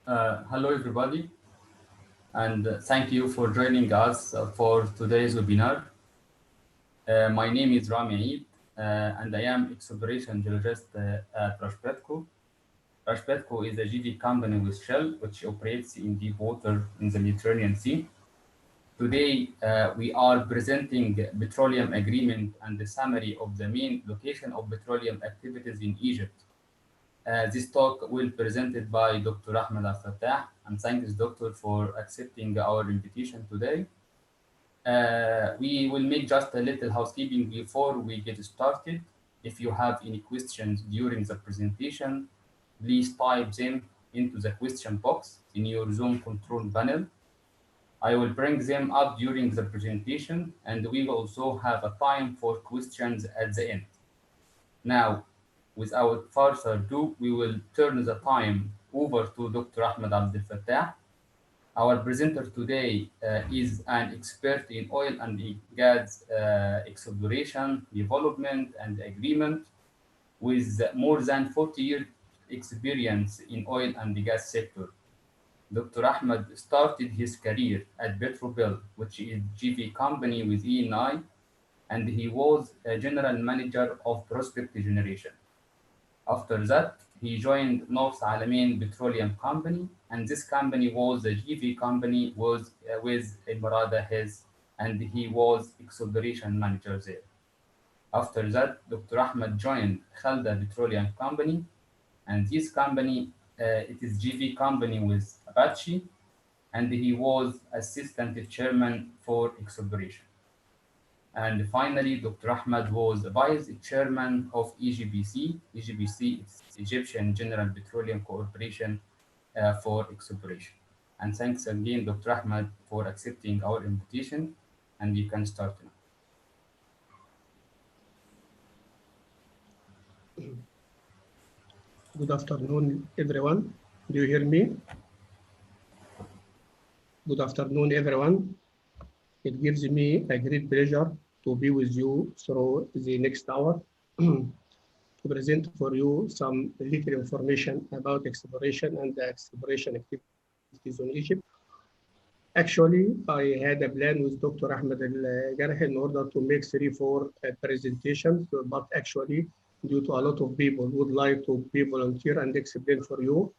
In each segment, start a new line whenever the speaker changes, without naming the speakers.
Hello, everybody, and thank you for joining us for today's webinar. My name is Rami Eid, and I am exploration geologist at Rashpetco. Rashpetco is a GV company with Shell, which operates in deep water in the Mediterranean Sea. Today, we are presenting petroleum agreement and the summary of the main location of petroleum activities in Egypt. This talk will be presented by Dr. Ahmed Al-Fattah, and thanks, Doctor, for accepting our invitation today. We will make just a little housekeeping before we get started. If you have any questions during the presentation, please type them into the question box in your Zoom control panel. I will bring them up during the presentation, and we will also have a time for questions at the end. Now, without further ado, we will turn the time over to Dr. Ahmed Abdel Fattah. Our presenter today is an expert in oil and gas exploration, development, and agreement with more than 40 years experience in oil and gas sector. Dr. Ahmed started his career at Petroleum, which is GV company with ENI, and he was a general manager of prospect generation. After that, he joined North Alamein Petroleum Company, and this company was a GV company with Emirada His, and he was exploration manager there. After that, Dr. Ahmed joined Khalda Petroleum Company, and this company, it is GV company with Apache, and he was assistant chairman for exploration. And finally, Dr. Ahmed was vice chairman of EGPC. EGPC is Egyptian General Petroleum Corporation for exploration. And thanks again, Dr. Ahmed, for accepting our invitation. And you can start now.
Good afternoon, everyone. Do you hear me? Good afternoon, everyone. It gives me a great pleasure to be with you through the next hour to present for you some little information about exploration and the exploration activities in Egypt. Actually, I had a plan with Dr. Ahmed Al-Jarh in order to make 3-4 presentations, but actually, due to a lot of people would like to be volunteer and explain for you,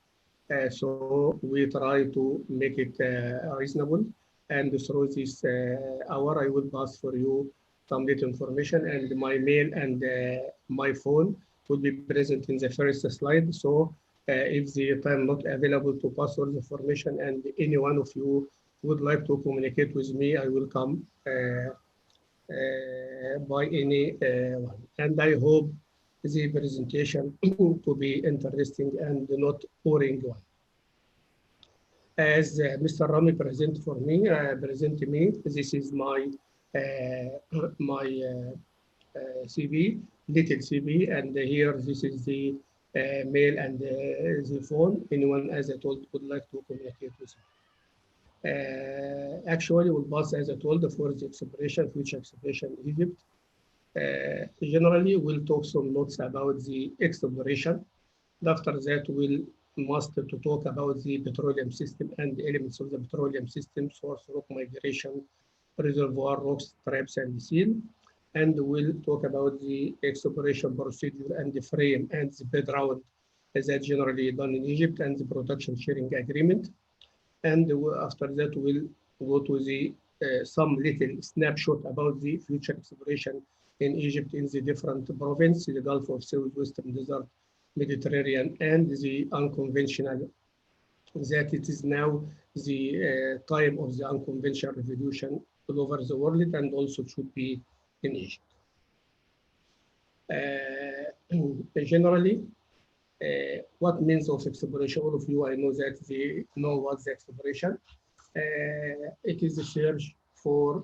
so we try to make it reasonable. And through this hour, I will pass for you some little information, and my mail and my phone will be present in the first slide. So if the time not available to pass all the information and any one of you would like to communicate with me, I will come by any one. And I hope the presentation to be interesting and not boring one. As Mr. Rami present me, this is my CV, little CV, and here this is the mail and the phone. Anyone, as I told, would like to communicate with me. Actually, we'll pass, as I told, for the exploration, future exploration in Egypt. Generally, we'll talk some notes about the exploration. After that, we'll must to talk about the petroleum system and the elements of the petroleum system, source, rock migration, reservoir, rocks, traps, and seal. And we'll talk about the exploration procedure and the frame and the bid round as that generally done in Egypt and the production sharing agreement. And after that, we'll go to the some little snapshot about the future exploration in Egypt in the different provinces, the Gulf of Suez, Western Desert, Mediterranean, and the unconventional, that it is now the time of the unconventional revolution all over the world, and also should be in Egypt. Generally, what means of exploration? All of you, I know that they know what's the exploration. It is a search for,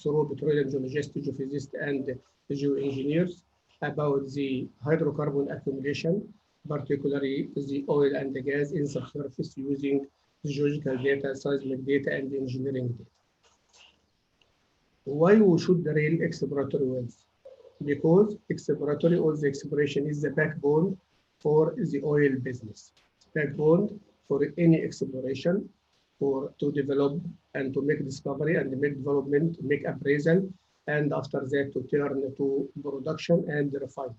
through petroleum geologists, geophysicists, and geoengineers about the hydrocarbon accumulation, particularly the oil and the gas in subsurface using geological data, seismic data, and engineering data. Why we should drill exploratory wells? Because exploratory or the exploration is the backbone for the oil business. Backbone for any exploration, to develop and to make discovery and make development, make appraisal, and after that to turn to production and refine.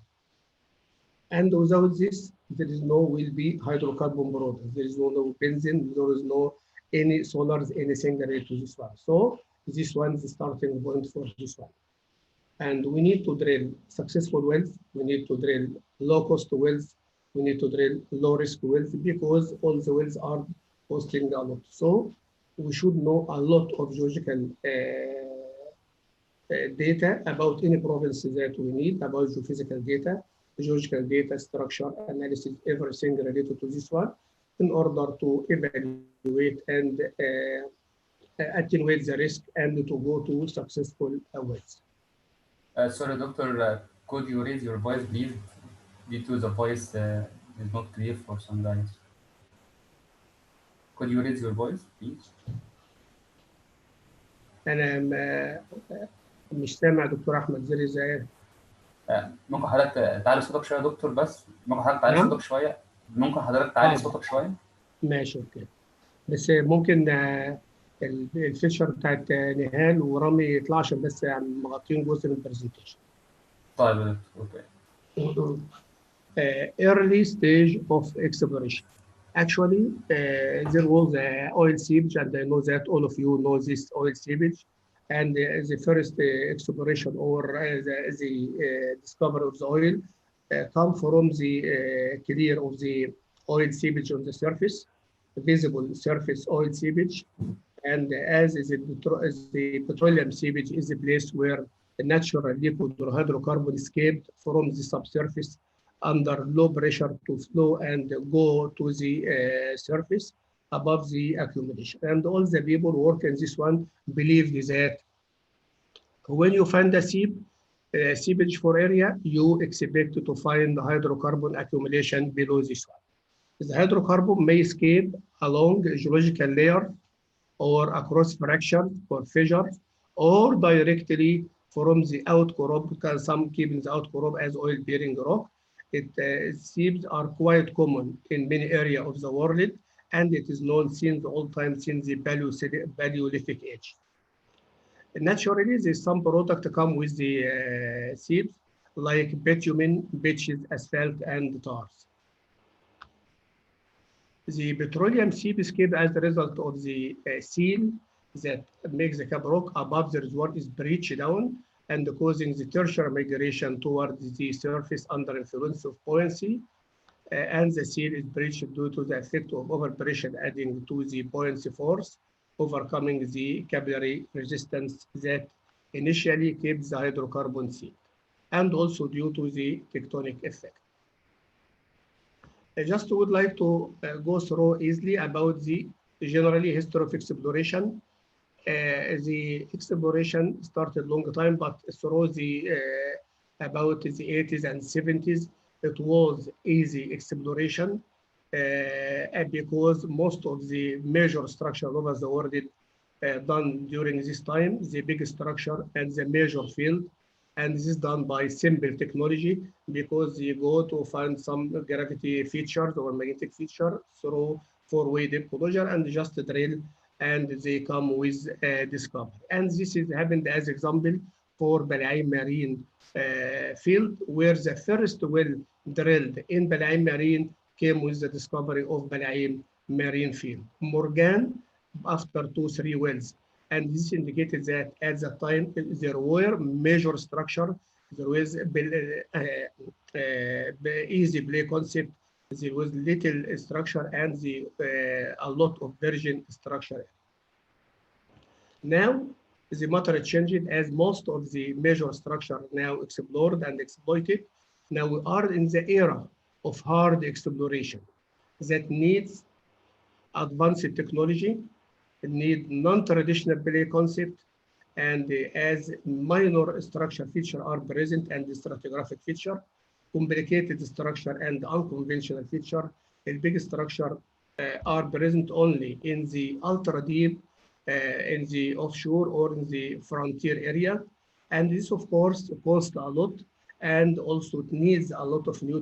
And without this, there is no will be hydrocarbon products. There is no benzene, there is no any solars, anything related to this one. So this one is the starting point for this one. And we need to drill successful wells. We need to drill low-cost wells. We need to drill low-risk wells because all the wells are costing a lot. So we should know a lot of geological data about any province that we need, about geophysical data, geological data, structure, analysis, everything related to this one in order to evaluate and attenuate the risk and to go to successful wells.
Sorry, doctor, could you raise your voice, please? Due to the voice is not clear for some guys. Could you raise your voice, please?
أنا مش سامع دكتور أحمد زري إزاي؟
ممكن حضرتك تعلي صوتك شوية يا دكتور بس؟ ممكن حضرتك تعلي
نعم؟
صوتك شوية؟ ممكن حضرتك تعلي صوتك شوية؟
ماشي أوكي. بس ممكن الفيشر بتاعت نهال ورامي يطلع عشان بس مغطين جزء من البرزنتيشن.
طيب يا دكتور اوكي.
Early stage of exploration. Actually, there was oil seepage, and I know that all of you know this oil seepage. And the first exploration or the discovery of the oil come from the clear of the oil seepage on the surface, visible surface oil seepage. And as the petroleum seepage is a place where the natural liquid or hydrocarbon escaped from the subsurface under low pressure to flow and go to the surface above the accumulation. And all the people work in this one believe that when you find a seepage for area, you expect to find hydrocarbon accumulation below this one. The hydrocarbon may escape along a geological layer or across fractures or fissures, or directly from the outcrop, because some keep in the outcrop as oil-bearing rock. Seeps are quite common in many areas of the world, and it is known since all time since the Paleolithic age. Naturally, there's some product come with the seeps, like bitumen, pitches, asphalt, and tars. The petroleum seep escape as a result of the seal that makes the cap rock above the reservoir is breached down and causing the tertiary migration towards the surface under influence of buoyancy. And the seal is breached due to the effect of overpressure adding to the buoyancy force, overcoming the capillary resistance that initially kept the hydrocarbon seal, and also due to the tectonic effect. I just would like to go through easily about the generally history of exploration. The exploration started long time, but through the about the 80s and 70s, it was easy exploration because most of the major structure over the world done during this time, the big structure and the major field. And this is done by simple technology because you go to find some gravity features or magnetic feature through four-way depth closure and just drill, and they come with discovery. And this is happened as example for Balaim Marine field, where the first well drilled in Balaim Marine came with the discovery of Balaim Marine field. Morgan, after 2-3 wells. And this indicated that at that time there were major structure, there was easy play concept, there was little structure, and a lot of virgin structure. Now the matter changed as most of the major structure now explored and exploited. Now we are in the era of hard exploration that needs advanced technology, need non-traditional play concept, and as minor structure feature are present and the stratigraphic feature, complicated structure and unconventional feature, and big structure are present only in the ultra deep, in the offshore or in the frontier area. And this of course costs a lot, and also it needs a lot of new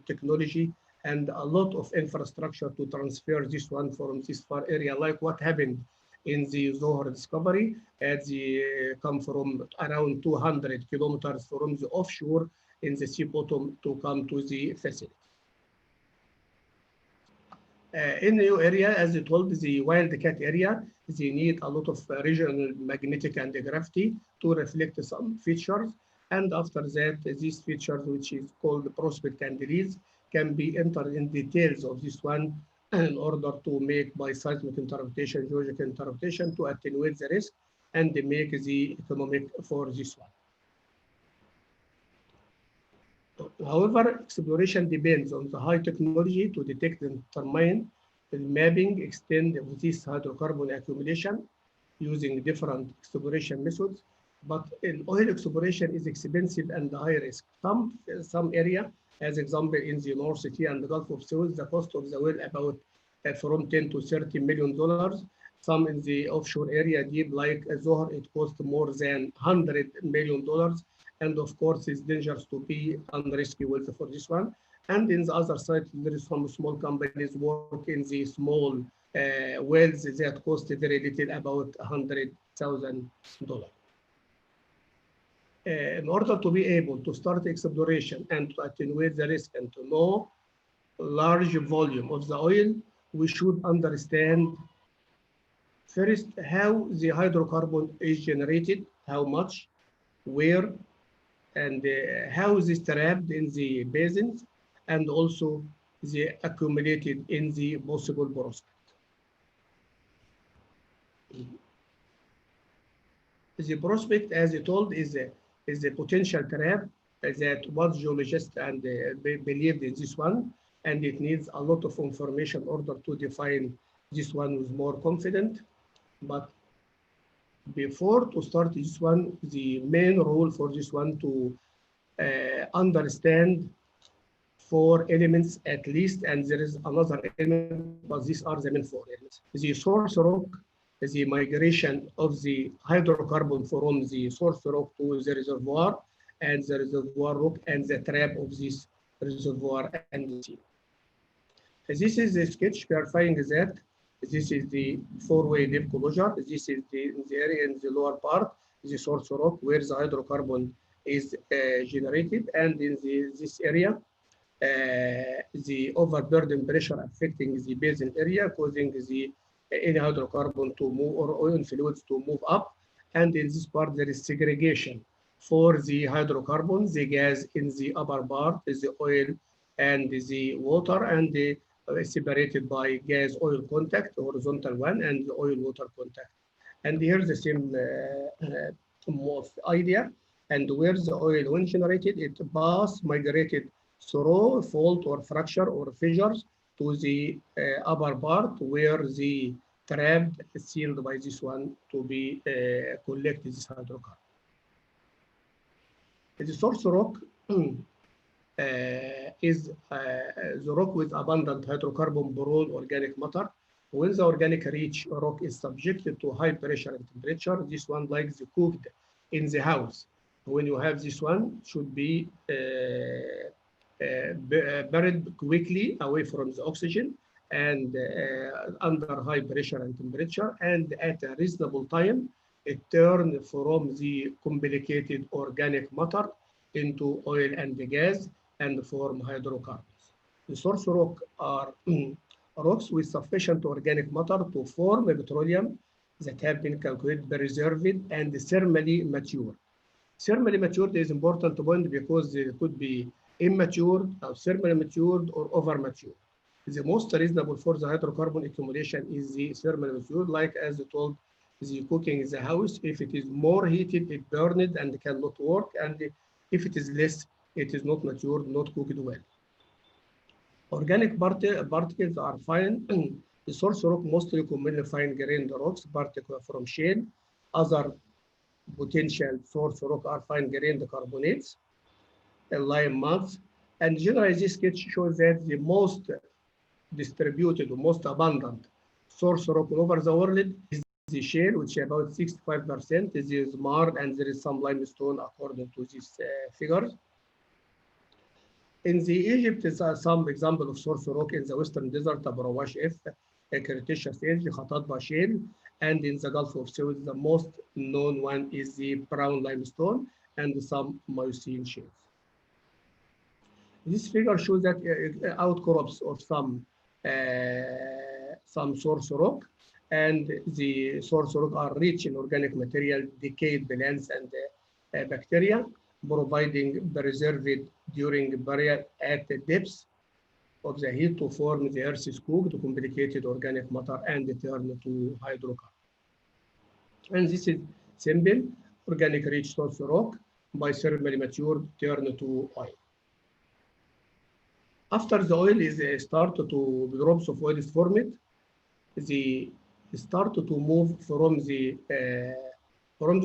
technology and a lot of infrastructure to transfer this one from this far area, like what happened in the Zohar discovery, as they come from around 200 kilometers from the offshore in the sea bottom to come to the facility. In the area, as I told, the wildcat area, they need a lot of regional magnetic and gravity to reflect some features. And after that, these features, which is called prospect and release, can be entered in details of this one in order to make by seismic interpretation, geological interpretation to attenuate the risk and make the economic for this one. However, exploration depends on the high technology to detect and determine the mapping extent of this hydrocarbon accumulation using different exploration methods. But in oil exploration is expensive and high risk. Some area, as example in the North Sea and the Gulf of Suez, the cost of the well about from 10 to 30 million dollars. Some in the offshore area deep like Zohar, it costs more than 100 million dollars. And of course, it's dangerous to be on risky wells for this one. And in the other side, there is some small companies work in the small wells that cost very little, about $100,000. In order to be able to start exploration and to attenuate the risk and to know large volume of the oil, we should understand first how the hydrocarbon is generated, how much, where, and how is trapped in the basins, and also the accumulated in the possible prospect. The prospect, as I told, is a potential trap that what geologists and believed in this one, and it needs a lot of information in order to define this one with more confident. But before to start this one, the main rule for this one to understand four elements at least, and there is another element, but these are the main four elements. The source rock, the migration of the hydrocarbon from the source rock to the reservoir, and the reservoir rock, and the trap of this reservoir and the sea. This is the sketch clarifying that this is the four-way depth closure. This is the area in the lower part, the source rock, where the hydrocarbon is generated, and in this area, the overburden pressure affecting the basin area, causing the any hydrocarbon to move or oil fluids to move up. And in this part, there is segregation for the hydrocarbons, the gas in the upper part, is the oil and the water, and the separated by gas oil contact, horizontal one, and the oil water contact. And here's the same idea. And where the oil, when generated, it migrated through fault or fracture or fissures to the upper part where the trapped sealed by this one to be collected this hydrocarbon. The source rock is the rock with abundant hydrocarbon borrowed organic matter. When the organic rich rock is subjected to high pressure and temperature, this one like the cooked in the house. When you have this one, should be buried quickly away from the oxygen and under high pressure and temperature, and at a reasonable time, it turns from the complicated organic matter into oil and gas and form hydrocarbons. The source rock are rocks with sufficient organic matter to form petroleum that have been calculated, preserved, and thermally matured. Thermally matured is important point because they could be immature, or thermally matured, or over matured. The most reasonable for the hydrocarbon accumulation is the thermally matured, like as I told, the cooking in the house. If it is more heated, it burns and cannot work, and if it is less, it is not matured, not cooked well. Organic particles are fine. The source rock mostly commonly fine-grained rocks, particles from shale. Other potential source rock are fine-grained carbonates, lime muds. And generally, this sketch shows that the most distributed or most abundant source rock all over the world is the shale, which is about 65%. This is marl, and there is some limestone according to these figures. In the Egypt is some example of source rock in the Western Desert, Abrawash F, Cretaceous age, Khatatba Shale, and in the Gulf of Suez, the most known one is the brown limestone and some Miocene shales. This figure shows that outcrops of some source rock, and the source rock are rich in organic material, decayed plants, and bacteria, providing preserved during burial at the depths of the heat to form the earth's cooked complicated organic matter and turn to hydrocarbon. And this is simple organic rich source rock by thermally matured turn to oil. After the oil is start to drops of oil is formed, they start to move from the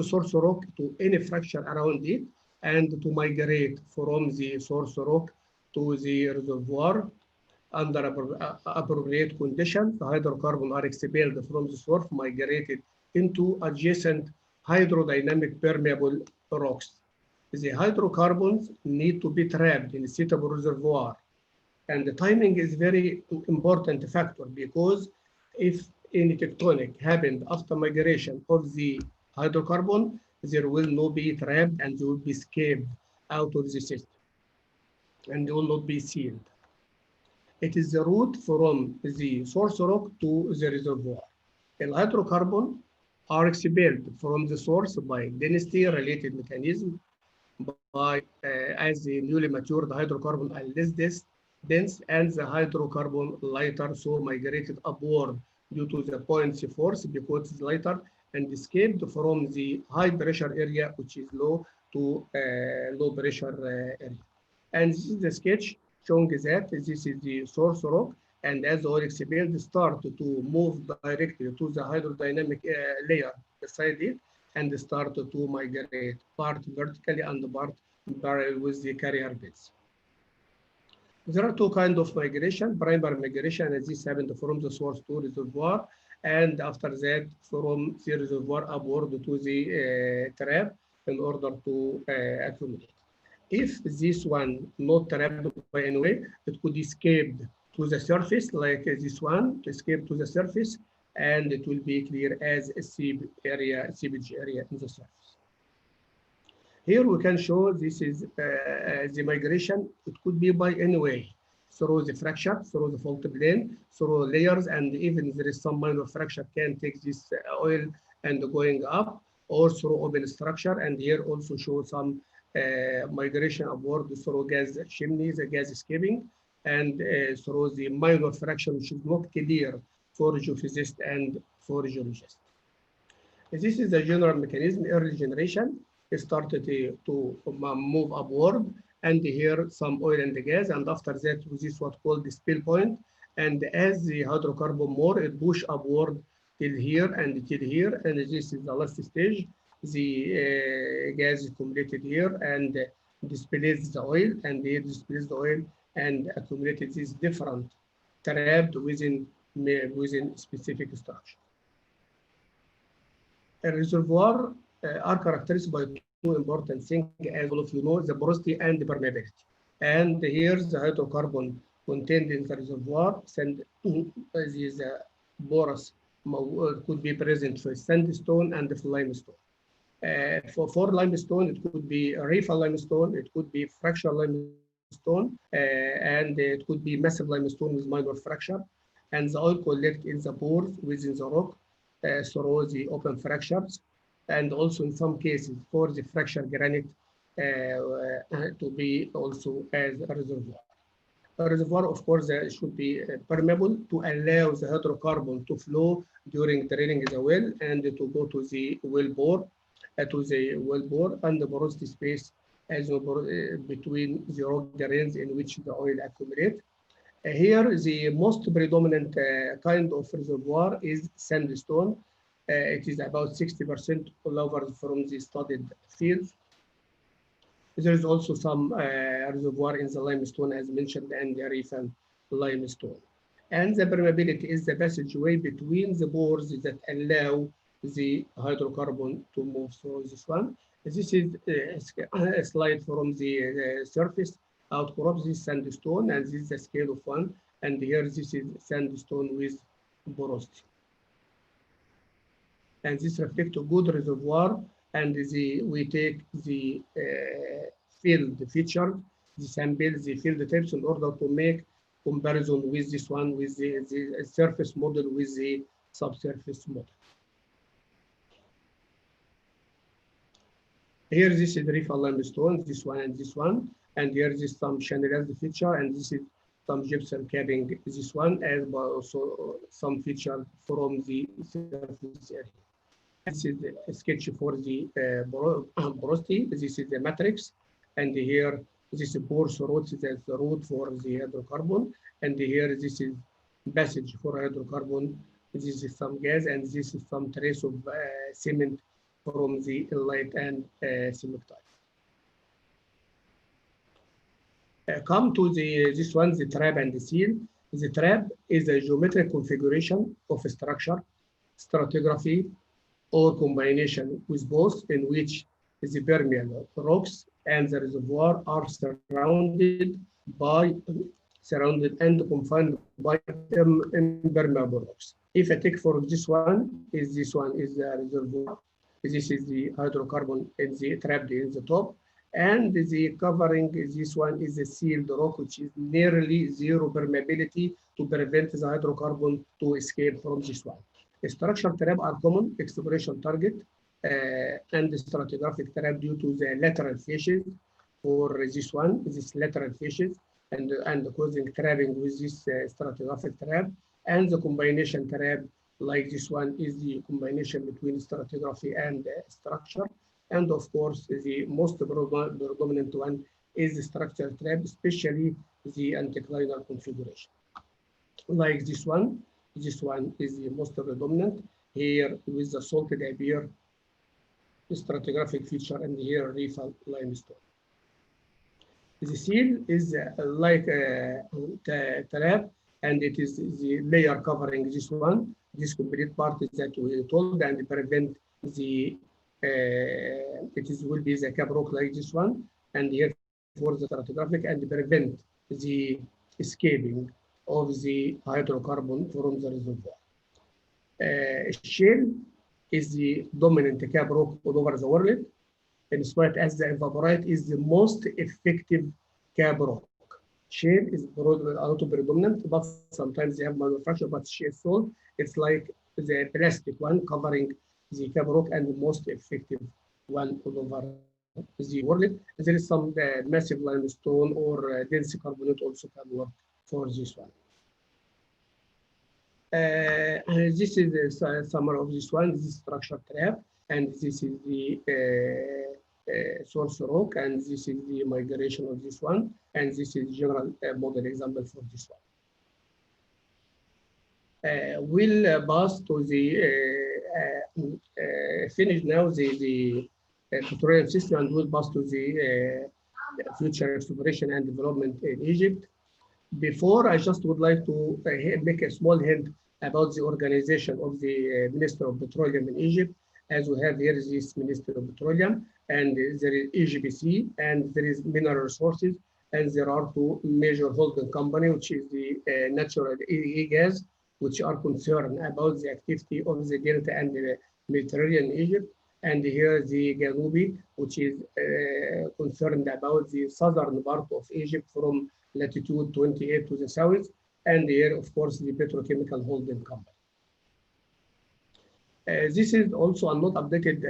source rock to any fracture around it and to migrate from the source rock to the reservoir under appropriate conditions. The hydrocarbons are expelled from the source, migrated into adjacent hydrodynamic permeable rocks. The hydrocarbons need to be trapped in a suitable reservoir. And the timing is very important factor because if any tectonic happened after migration of the hydrocarbon, there will not be trapped and they will be escaped out of the system and they will not be sealed. It is the route from the source rock to the reservoir. The hydrocarbon are expelled from the source by density-related mechanism by as the newly matured hydrocarbon are less dense and the hydrocarbon lighter, so migrated upward due to the buoyancy force because it's lighter and escaped from the high pressure area, which is low to low pressure area. And this is the sketch showing that this is the source rock, and as the oil expelled start to move directly to the hydrodynamic layer beside it and start to migrate part vertically and part parallel with the carrier beds. There are two kinds of migration. Primary migration, as this happened from the source to reservoir, and after that from the reservoir upward to the trap in order to accumulate. If this one not trapped by any way, it could escape to the surface like this one, to escape to the surface, and it will be clear as a seepage area in the surface. Here we can show this is the migration. It could be by any way, through the fracture, through the fault plane, through layers, and even there is some minor fracture can take this oil and going up, or through open structure. And here also show some migration upward through gas chimneys, gas escaping, and through the minor fraction, which is not clear for geophysicists and for geologists. This is the general mechanism. Early generation started to move upward, and here some oil and gas, and after that this is what called the spill point. And as the hydrocarbon more, it push upward till here and till here, and this is the last stage. The gas is accumulated here and displays the oil, and here displays the oil and accumulated this different trapped within specific structure. A reservoir are characterized by two important things, as all of you know, the porosity and the permeability. And here's the hydrocarbon contained in the reservoir, and is porous could be present for sandstone and for limestone. For limestone, it could be reef limestone, it could be fracture limestone, and it could be massive limestone with minor fracture. And the oil collect in the pores within the rock through the open fractures, and also in some cases for the fracture granite to be also as a reservoir. A reservoir, of course, should be permeable to allow the hydrocarbon to flow during drilling the well and to go to the well bore, and the porosity space as between the rock grains in which the oil accumulates. Here, the most predominant kind of reservoir is sandstone. It is about 60% all over from the studied fields. There is also some reservoir in the limestone, as mentioned, and the reef and limestone. And the permeability is the passageway between the pores that allow the hydrocarbon to move through this one. This is a slide from the surface outcrops. This sandstone, and this is a scale of 1. And here, this is sandstone with porosity. And this reflects a good reservoir. And we take the field feature, the sample, the field types in order to make comparison with this one, with the surface model, with the subsurface model. Here, this is reef limestone, this one and this one. And here is some channelized feature, and this is some gypsum capping, this one, and also some feature from the surface area. This is a sketch for the porosity. This is the matrix, and here this is porous route, that's the route for the hydrocarbon, and here this is passage for hydrocarbon. This is some gas, and this is some trace of cement from the inlet and cementite. Come to this one, the trap and the seal. The trap is a geometric configuration of a structure, stratigraphy, or combination with both, in which the permeable rocks and the reservoir are surrounded and confined by impermeable rocks. If I take for this one is the reservoir. This is the hydrocarbon in the trapped in the top, and the covering this one is a sealed rock, which is nearly zero permeability to prevent the hydrocarbon to escape from this one. The structural trap are common exploration target and the stratigraphic trap due to the lateral facies for this one, this lateral facies, and causing trapping with this stratigraphic trap, and the combination trap like this one is the combination between stratigraphy and structure. And of course, the most predominant one is the structural trap, especially the anticlinal configuration. Like this one is the most predominant here with the salted appear stratigraphic feature, and here reef limestone. The seal is like a trap, and it is the layer covering this one. This complete part is that we told, and prevent the will be the cap rock like this one, and here for the stratigraphic, and prevent the escaping of the hydrocarbon from the reservoir. Shale is the dominant cap rock all over the world, in spite as the evaporite is the most effective cap rock. Shale is auto predominant, but sometimes they have manufacture, but shale salt, it's like the plastic one covering the cap rock and the most effective one all over the world. There is some massive limestone or dense carbonate also can work for this one. This is the summary of this one. This is structure trap, and this is the source rock, and this is the migration of this one, and this is general model example for this one. We'll pass to the finish now the petroleum system, and we'll pass to the future exploration and development in Egypt. Before, I just would like to make a small hint about the organization of the Minister of Petroleum in Egypt. As we have here is this Minister of Petroleum, and there is EGPC, and there is Mineral Resources, and there are two major holding companies, which is the natural gas, which are concerned about the activity of the Delta and the Mediterranean Egypt, and here the Ganubi, which is concerned about the southern part of Egypt from latitude 28 to the south, and here, of course, the petrochemical holding company. This is also a not updated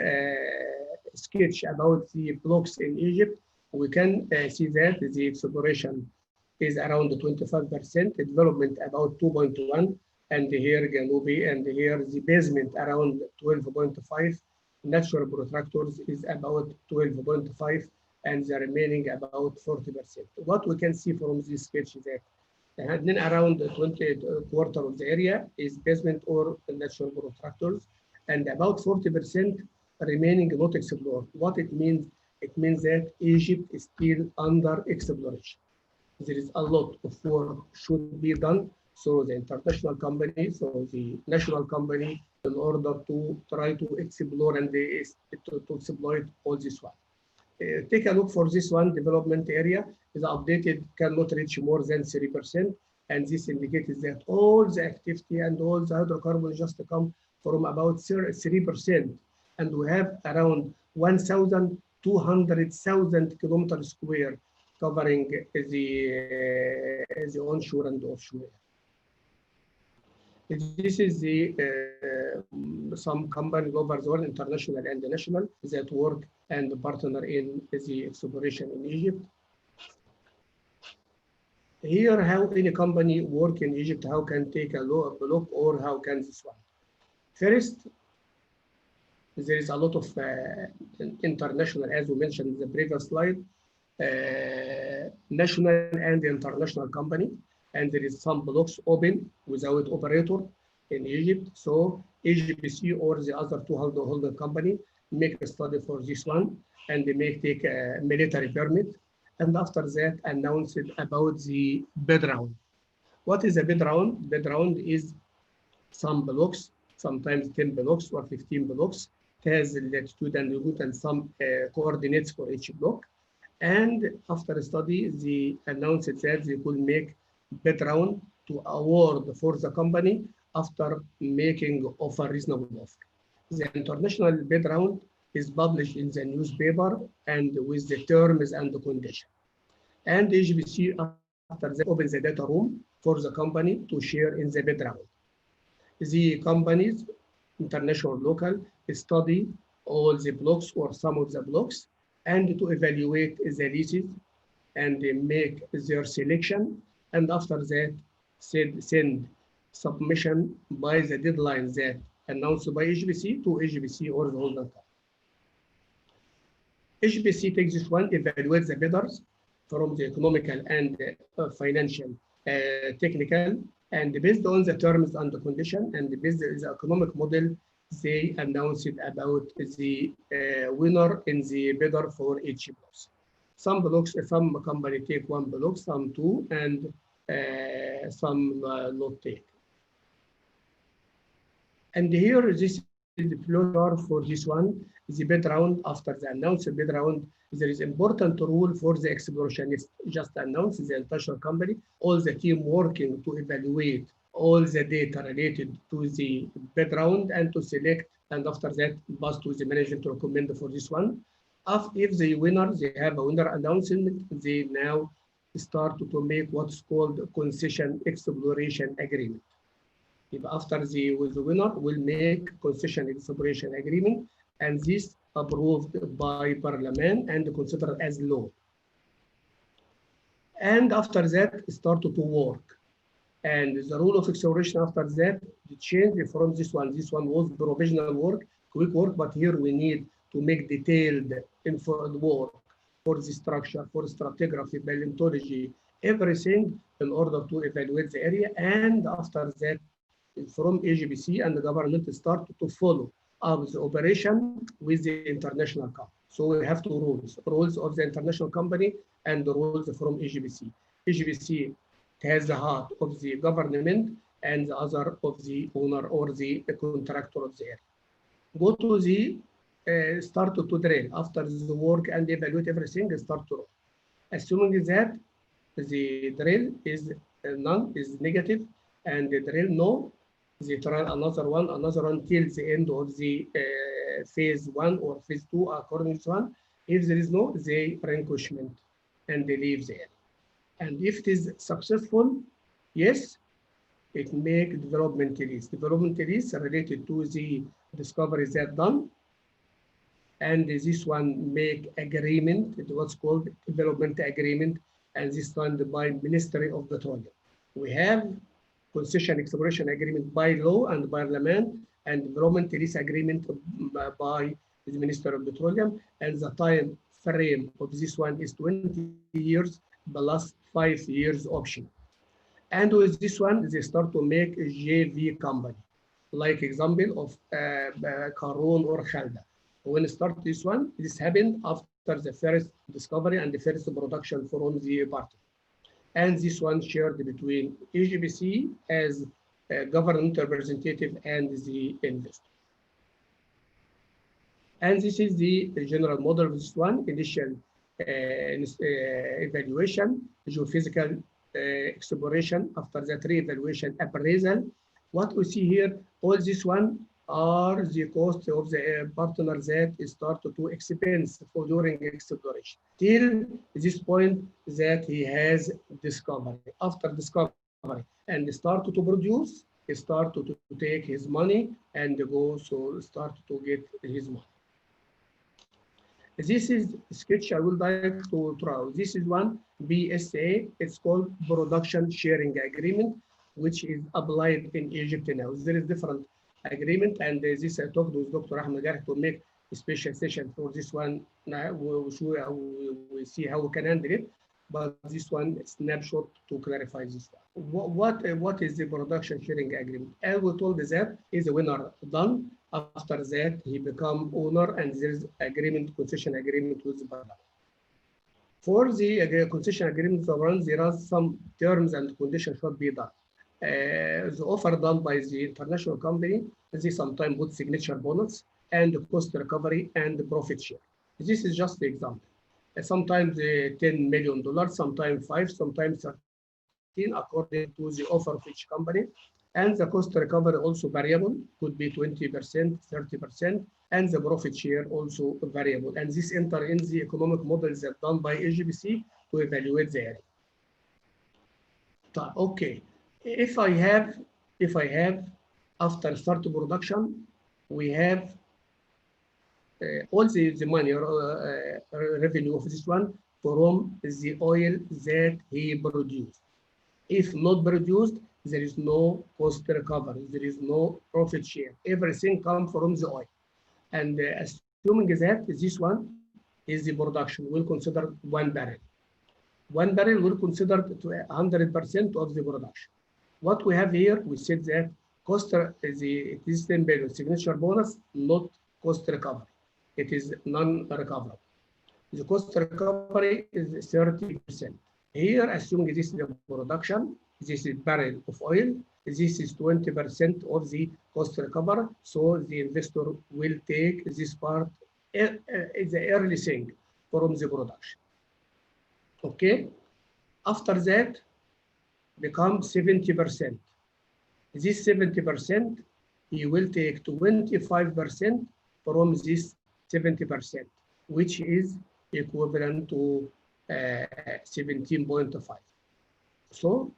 sketch about the blocks in Egypt. We can see that the exploration is around 25%, development about 2.1, and here Ganubi, and here the basement around 12.5, natural protractors is about 12.5, and the remaining about 40%. What we can see from this sketch is that and then around 20% of the area is basement or natural protractors, and about 40% remaining not explored. What it means? It means that Egypt is still under exploration. There is a lot of work should be done. So the international company, so the national company, in order to try to explore and to exploit all this one. take a look for this one development area. The updated cannot reach more than 3%. And this indicates that all the activity and all the hydrocarbons just come from about 3%. And we have around 1,200,000 kilometers square covering the onshore and offshore. This is some companies over the world, international and national, that work and partner in the exploration in Egypt. Here, how any company work in Egypt, how can take a look or how can this one. First, there is a lot of international, as we mentioned in the previous slide, national and international company, and there is some blocks open without operator in Egypt. So EGPC or the other two holder company make a study for this one, and they may take a military permit, and after that announce it about the bid round. What is a bid round? Bid round is some blocks, sometimes 10 blocks or 15 blocks. It has latitude and longitude and some coordinates for each block. And after a study, they announced that they could make bid round to award for the company after making offer reasonable offer. The international bid round is published in the newspaper and with the terms and the conditions. And HBC after that opens the data room for the company to share in the bid round. The companies, international, local, study all the blocks or some of the blocks and to evaluate the leases and make their selection. And after that, send submission by the deadline that announced by HBC to HBC or the holder company. HBC takes this one, evaluates the bidders from the economical and financial, technical, and based on the terms and the condition and based on the economic model, they announced about the winner in the bidder for each blocks. Some blocks, some company take one block, some two, and some not take. And here, this is the flow chart for this one. The bid round, after the announced bid round, there is important rule for the explorationist. Just announced the international company, all the team working to evaluate all the data related to the bid round and to select, and after that, pass to the management to recommend for this one. If the winner, they have a winner announcement, they now start to make what's called concession exploration agreement. If after the winner will make concession exploration agreement, and this approved by parliament and considered as law. And after that, start to work. And the rule of exploration after that, the change from this one. This one was provisional work, quick work, but here we need to make detailed work for the structure, for stratigraphy, paleontology, everything in order to evaluate the area. And after that, from AGBC and the government start to follow up the operation with the international company. So we have two rules of the international company and the rules from AGBC. AGBC has the heart of the government and the other of the owner or the contractor of the area. Go to the start to drill after the work and evaluate everything, start to roll. Assuming that the drill is none, is negative, and the drill no, they try another one till the end of the phase 1 or phase 2 according to one. If there is no, they relinquishment and they leave the area. And if it is successful, yes, it make development lease. Development lease related to the discoveries that done. And this one make agreement, what's called development agreement, and this signed by Ministry of Petroleum. We have concession exploration agreement by law and parliament, and development lease agreement by the Minister of Petroleum, and the time frame of this one is 20 years plus 5 years option. And with this one, they start to make a JV company, like example of Karun or Khalda. When we start this one, this happened after the first discovery and the first production from the party. And this one shared between AGBC as a government representative and the investor. And this is the general model of this one: initial evaluation, geophysical exploration, after that re-evaluation, appraisal. What we see here, all this one are the cost of the partner that start to expense for during exploration till this point that he has discovery. After discovery and start to produce, he start to take his money and go so start to get his money. This is sketch I would like to draw. This is one BSA. It's called Production Sharing Agreement, which is applied in Egypt now. There is different agreement, and this I talked with Dr. Ahmed Garh to make a special session for this one. Now we see how we can handle it. But this one snapshot to clarify this one. What is the production sharing agreement? As we told that is a winner done. After that, he become owner, and there is agreement, concession agreement with the partner. For the concession agreement, there are some terms and conditions should be done. The offer done by the international company, they sometimes put signature bonus and cost recovery and profit share. This is just the example. Sometimes $10 million, sometimes 5, sometimes 13, according to the offer of each company. And the cost recovery also variable, could be 20%, 30%, and the profit share also variable. And this enter in the economic models that done by AGBC to evaluate the area. Okay, if I have after start production, we have all the money revenue of this one from the oil that he produced. If not produced, there is no cost recovery, there is no profit share. Everything comes from the oil. And assuming that this one is the production, we'll consider 1 barrel. 1 barrel will consider 100% of the production. What we have here, we said that cost it is 10 billion signature bonus, not cost recovery. It is non-recoverable. The cost recovery is 30%. Here, assuming this is the production, this is barrel of oil, this is 20% of the cost recovery. So the investor will take this part, the early thing from the production. Okay. After that, become 70%. This 70%, he will take 25% from this 70%, which is equivalent to 17.5. So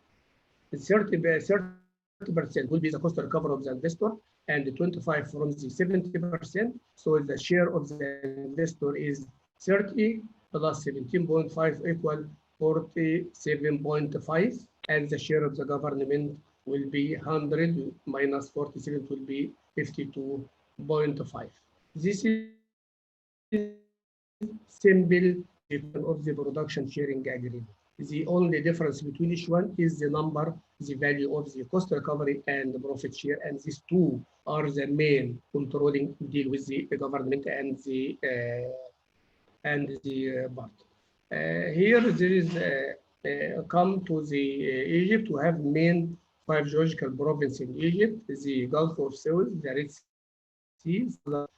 30% will be the cost recovery of the investor, and 25 from the 70%. So the share of the investor is 30 plus 17.5 equal 47.5, and the share of the government will be 100 minus 47 will be 52.5. This is simple of the production sharing agreement. The only difference between each one is the number, the value of the cost recovery and the profit share, and these two are the main controlling deal with the government and the part. Here there is come to the Egypt. We have main 5 geological provinces in Egypt: the Gulf of Suez, the Red Sea,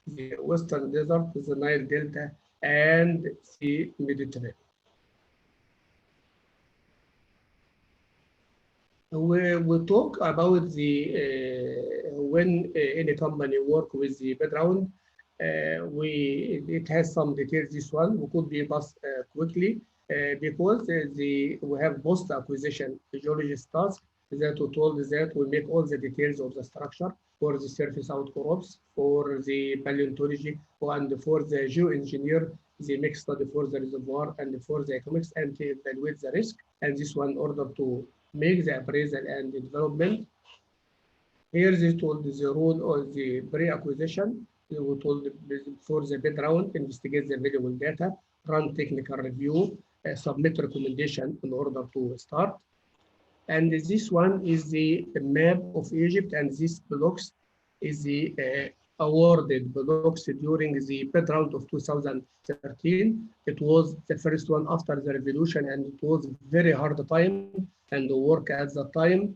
the Western Desert, the Nile Delta, and the Mediterranean. We talk about the when any company work with the background, it has some details. This one we could be passed quickly because we have post acquisition geologist task that we told that we make all the details of the structure for the surface outcrops, for the paleontology, and for the geoengineer, the mix study for the reservoir and for the economics, and to evaluate the risk. And this one in order to make the appraisal and the development. Here they told the role of the pre-acquisition. We told for the background, investigate the available data, run technical review, submit recommendation in order to start. And this one is the map of Egypt, and this blocks is the awarded blocks during the bid round of 2013. It was the first one after the revolution, and it was very hard time and work at the time.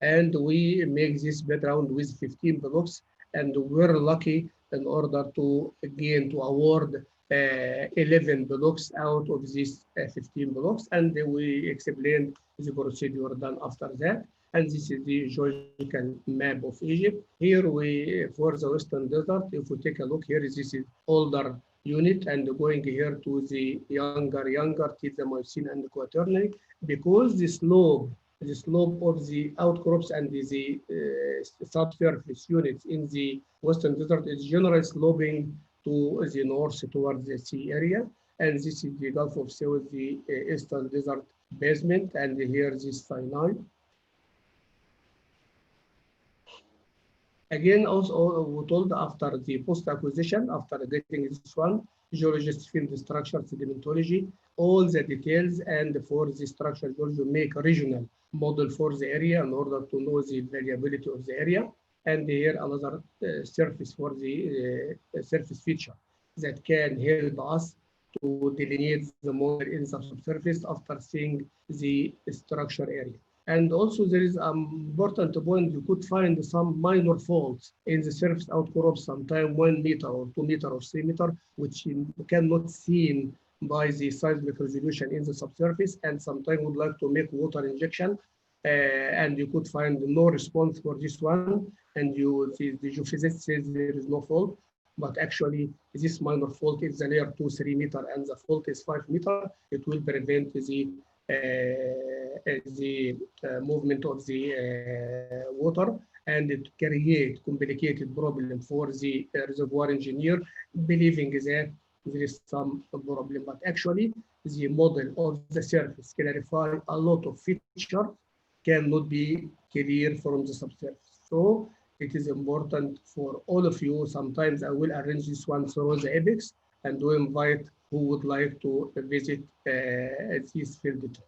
And we make this bid round with 15 blocks, and we're lucky in order to gain to award 11 blocks out of these 15 blocks, and we explained the procedure done after that. And this is the geological map of Egypt. Here we, for the Western Desert, if we take a look here, this is older unit, and going here to the younger till the Miocene and the Quaternary, because the slope of the outcrops and the subsurface units in the Western Desert is generally sloping to the north towards the sea area. And this is the Gulf of Suez, the Eastern Desert basement, and here this Sinai. Again, also we told after the post-acquisition, after getting this one, geologists field structure, sedimentology, all the details, and for the structure, geology make a regional model for the area in order to know the variability of the area. And here another surface for the surface feature that can help us to delineate the model in the subsurface after seeing the structure area. And also there is an important point, you could find some minor faults in the surface outcrops, sometimes 1 meter or 2 meter or 3 meter, which cannot seen by the seismic resolution in the subsurface, and sometimes would like to make water injection, and you could find no response for this one, and the geophysicist says there is no fault, but actually this minor fault is the layer 2-3 meter, and the fault is 5 meter. It will prevent the movement of the water, and it create complicated problem for the reservoir engineer, believing that there is some problem, but actually the model of the surface clarify a lot of features cannot be clear from the subsurface. So it is important for all of you. Sometimes I will arrange this one through the apex, and we invite who would like to visit this field.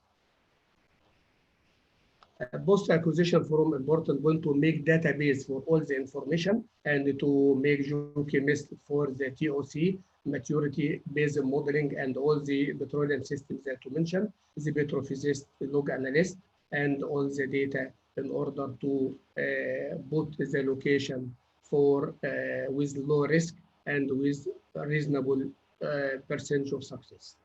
Post-acquisition forum important one to make database for all the information, and to make geochemist for the TOC, maturity based modeling, and all the petroleum systems that you mentioned, the petrophysicist, the log analyst, and all the data in order to put the location for with low risk and with a reasonable percentage of success.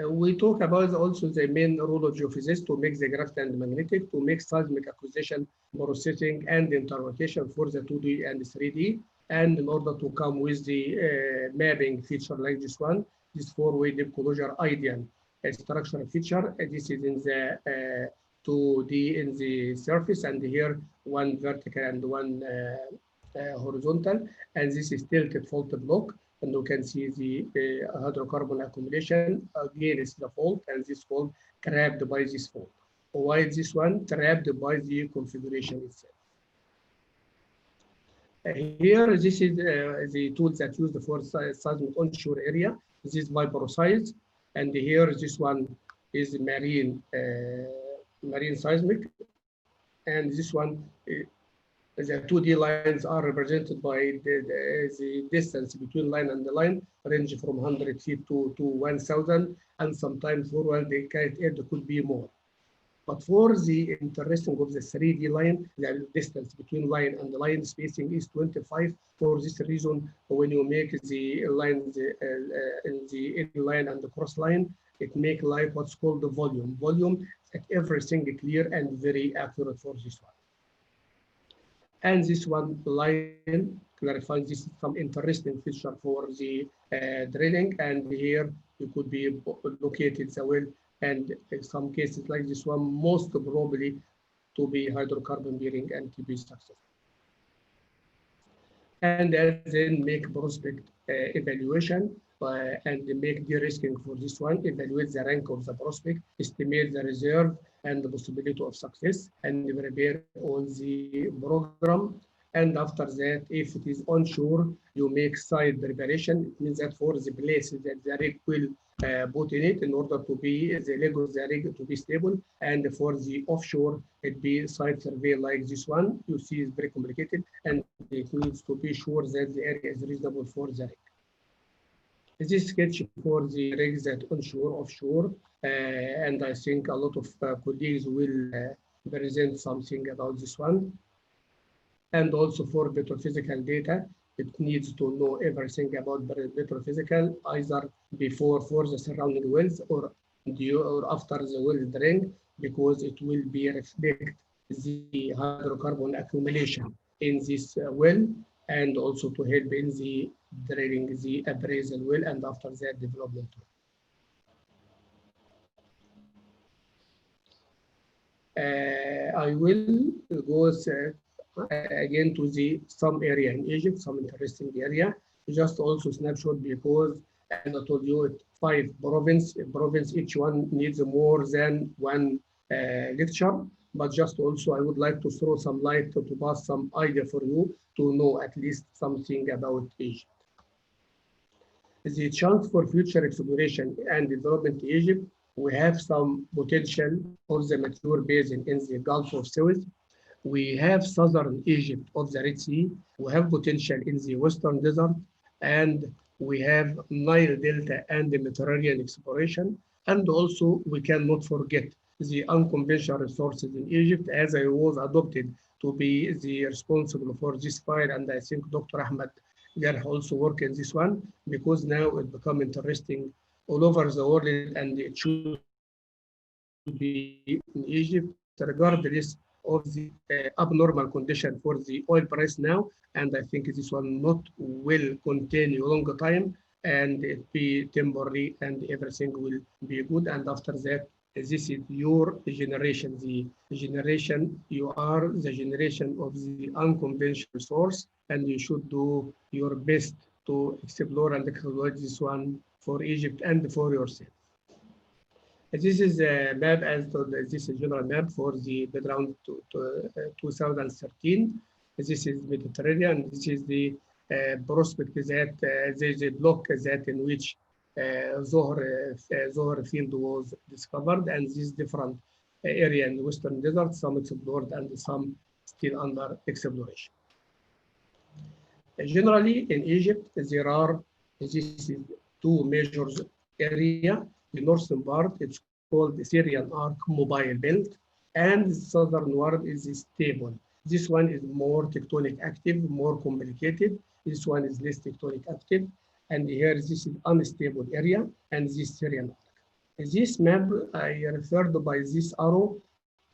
We talk about also the main role of geophysics to make the graph and magnetic, to make seismic acquisition, processing, and interpretation for the 2D and 3D, and in order to come with the mapping feature like this one, this 4-way deep closure ideal structural feature. This is in the 2D in the surface, and here one vertical and one horizontal, and this is tilted fault block. And you can see the hydrocarbon accumulation against the fault, and this fault trapped by this fault. Why is this one trapped by the configuration itself? Here, this is the tools that used for seismic onshore area. This is vibroseismic, and here this one is marine seismic, and this one. The 2D lines are represented by the distance between line and the line, range from 100 feet to 1,000, and sometimes for well, it could be more. But for the interesting of the 3D line, the distance between line and the line spacing is 25. For this reason, when you make the lines in the line and the cross line, it make like what's called the volume. Volume, at everything clear and very accurate for this one. And this one line clarifies this is some interesting feature for the drilling. And here you could be located the well, and in some cases like this one, most probably to be hydrocarbon bearing and to be successful. And then make prospect evaluation and make de-risking for this one, evaluate the rank of the prospect, estimate the reserve and the possibility of success, and prepare all the program. And after that, if it is onshore, you make site preparation. It means that for the places that the rig will put in it in order to be the leg of the rig to be stable. And for the offshore, it be site survey like this one. You see it's very complicated, and it needs to be sure that the area is reasonable for the rig. This sketch for the rigs that onshore, offshore, and I think a lot of colleagues will present something about this one. And also for petrophysical data, it needs to know everything about petrophysical, either before for the surrounding wells or after the well drink, because it will be reflect the hydrocarbon accumulation in this well, and also to help in the drilling the appraisal well and after that development. I will go again to the some area in Egypt, some interesting area. Just also snapshot because, as I told you, five province each one needs more than one lecture. But just also, I would like to throw some light to pass some idea for you to know at least something about Egypt. The chance for future exploration and development in Egypt, we have some potential of the mature basin in the Gulf of Suez. We have southern Egypt of the Red Sea. We have potential in the Western Desert, and we have Nile Delta and the Mediterranean exploration. And also, we cannot forget the unconventional resources in Egypt, as I was adopted to be the responsible for this file, and I think Dr. Ahmed Garh also work in this one, because now it become interesting all over the world, and it should be in Egypt, regardless of the abnormal condition for the oil price now. And I think this one not will continue long time, and it be temporary, and everything will be good. And after that, this is your generation, the generation, you are the generation of the unconventional source, and you should do your best to explore and exploit this one for Egypt and for yourself. This is a map, as told, this is a general map for the background to 2013. This is Mediterranean. This is the prospect that there is a block that in which Zohr field was discovered, and this different area in the Western Desert, some explored and some still under exploration. Generally, in Egypt, there are this is two major area. The northern part, it's called the Syrian Arc mobile belt, and the southern one is stable. This one is more tectonic active, more complicated. This one is less tectonic active. And here, this is unstable area, and this Syrian Arc. This map, I referred by this arrow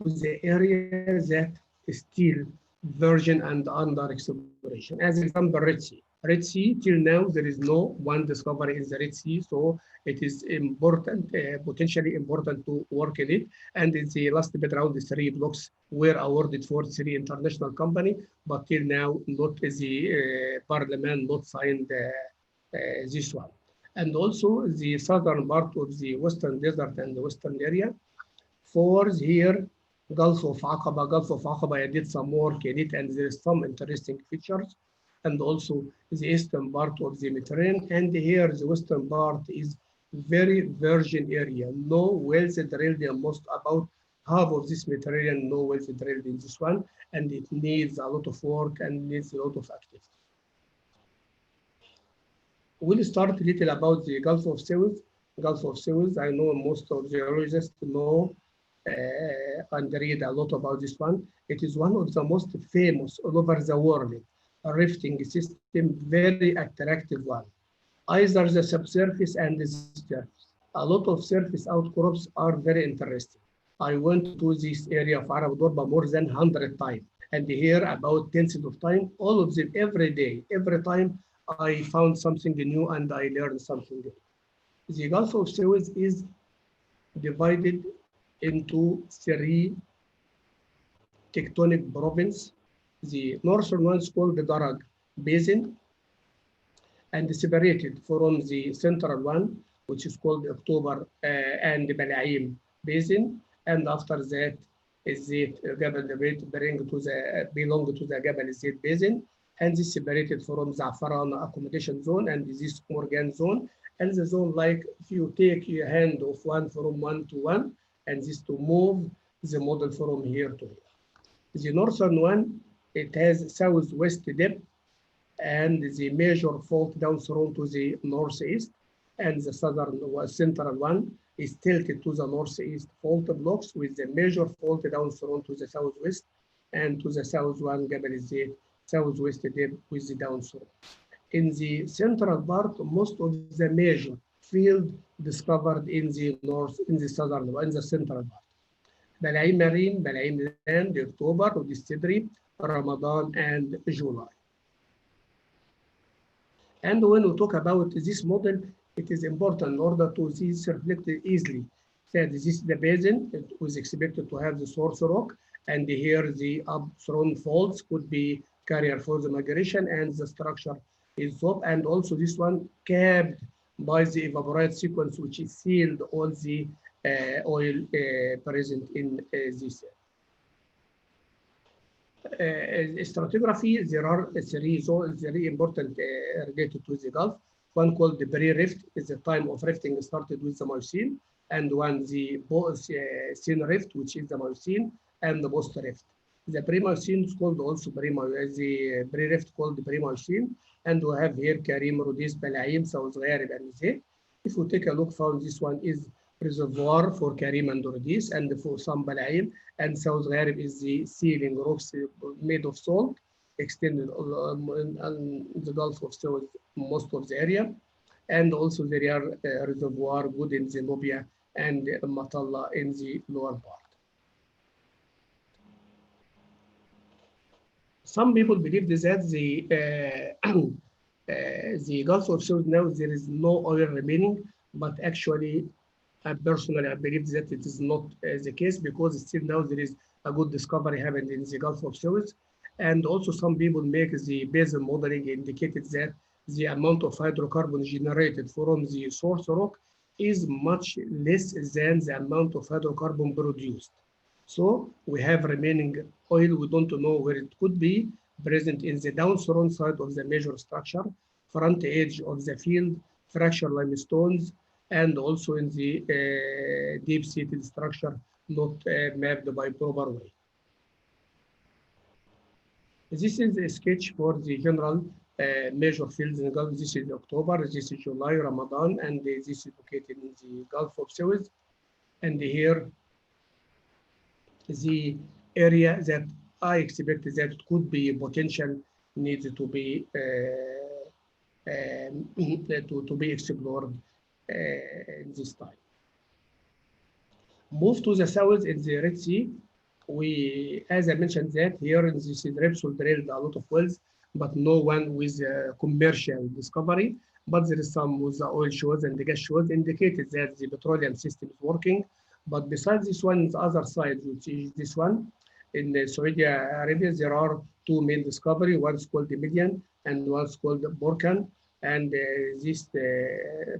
to the area that is still virgin and under exploration. As example, Red Sea. Red Sea, till now, there is no one discovery in the Red Sea, so it is important, potentially important to work in it. And in the last bit round, the 3 blocks were awarded for 3 international company, but till now, not the parliament not signed this one. And also the southern part of the Western Desert and the Western area. For here, Gulf of Aqaba, I did some work in it, and there is some interesting features. And also the eastern part of the Mediterranean. And here, the western part is very virgin area. No wells drilled in most, about half of this Mediterranean, no wells drilled in this one. And it needs a lot of work and needs a lot of activity. We'll start a little about the Gulf of Suez. Gulf of Suez, I know most of geologists know and read a lot about this one. It is one of the most famous all over the world. A rifting system, very attractive one. Either the subsurface and the surface. A lot of surface outcrops are very interesting. I went to this area of Arab Dorba more than 100 times. And here about tens of time, all of them every day, every time I found something new and I learned something new. The Gulf of Suez is divided into 3 tectonic provinces. The northern one is called the Darag Basin, and separated from the central one, which is called October and the Balaim Basin. And after that is the Jabal Dabit belong to the Jabal Zayt Basin, and this separated from Za'afaran accommodation zone and this Morgan zone. And the zone, like if you take your hand of one from 1 to 1, and this to move the model from here to here. The northern one, it has southwest depth and the major fault down thrown to the northeast. and the southern central one is tilted to the northeast fault blocks with the major fault down thrown to the southwest and to the south one Jabal Zayt southwest dip with the down thrown. In the central part, most of the major field discovered in the southern, in the central part. Balaim Marine, Balaim Land, October, Udistidri, Ramadan, and July. And when we talk about this model, it is important in order to see this reflected easily. That this is the basin, it was expected to have the source rock, and here the upthrown faults could be carrier for the migration, and the structure is top, and also this one capped by the evaporate sequence, which is sealed all the oil present in this. Stratigraphy, there are three zones very important related to the Gulf. One called the pre-rift is the time of rifting started with the Miocene, and one the Miocene rift, which is the Miocene, and the post-rift. The pre-Miocene is called also the pre-rift called the pre-Miocene, and we have here Karim, Rhodes, Balaim, South Gharib, and Zayt. If we take a look, found this one is reservoir for Karim and Rhodes, and for some Balaim, and South Gharib is the sealing rocks made of salt, extended in the Gulf of Suez, most of the area. And also there are reservoir good in the Nubia and Matalla in the lower part. Some people believe that the Gulf of Suez now there is no oil remaining, but actually personally, I believe that it is not the case because still now there is a good discovery happened in the Gulf of Suez. And also some people make the basin modeling indicated that the amount of hydrocarbon generated from the source rock is much less than the amount of hydrocarbon produced. So we have remaining oil, we don't know where it could be, present in the downthrown side of the major structure, front edge of the field, fracture limestones, and also in the deep-seated structure not mapped by proper way. This is a sketch for the general major fields in the Gulf. This is October, this is July, Ramadan, and this is located in the Gulf of Suez. And here, the area that I expect that could be potential needs to be to be explored in this time. Move to the south in the Red Sea. We, as I mentioned, that here in this Repsol drilled a lot of wells, but no one with commercial discovery. But there is some with the oil shows and the gas shows indicated that the petroleum system is working. But besides this one, the other side, which is this one, in Saudi Arabia, there are two main discoveries. One is called the Midian and one is called the Burkan. And this,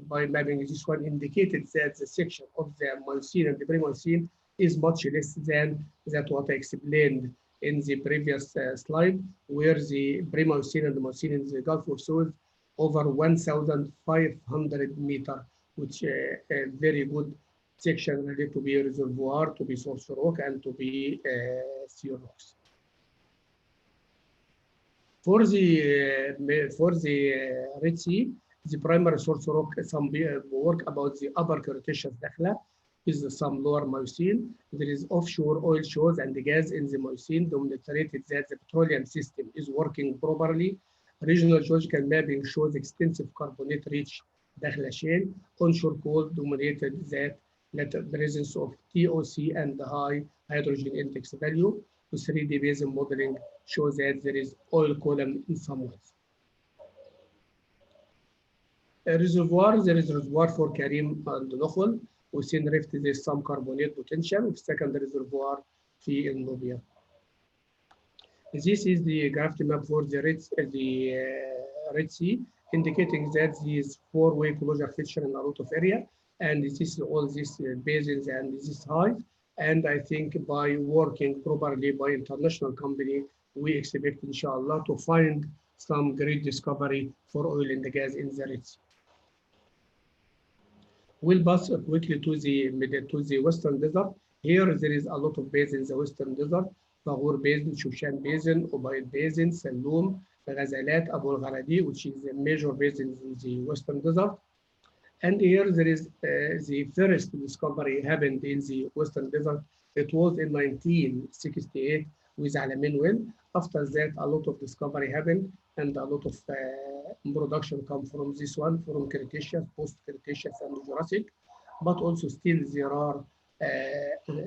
by mapping this one, indicated that the section of the Miocene and the pre-Miocene is much less than that what I explained in the previous slide, where the pre-Miocene and the Miocene in the Gulf of Suez over 1,500 meters, which a very good section related to be a reservoir, to be source rock, and to be sea rocks. For the Red Sea, the primary source rock, some work about the upper Cretaceous Dakhla is some lower Miocene. There is offshore oil shows and the gas in the Miocene demonstrated that the petroleum system is working properly. Regional geological mapping shows extensive carbonate-rich Dakhla shale. Onshore coal dominated that presence of TOC and the high hydrogen index value. The 3D basin modeling shows that there is oil column in some wells. A reservoir, there is a reservoir for Karim and Nokhul. Within rift, there is some carbonate potential. Second reservoir in Nubia. This is the graph map for the Red Sea, indicating that these four-way closure feature in a lot of area. And this is all these basins and this is high. And I think by working properly by international company, we expect, inshallah, to find some great discovery for oil and gas in the Red Sea. We'll pass quickly to the Western Desert. Here there is a lot of basins in the Western Desert. Baghur Basin, Shushan Basin, Ubaid Basin, Saloum, Ghazalat, Abu al-Gharadi, which is a major basin in the Western Desert. And here there is the first discovery happened in the Western Desert. It was in 1968 with Alamein well. After that, a lot of discovery happened and a lot of production come from this one, from Cretaceous, post-Cretaceous and Jurassic. But also still there are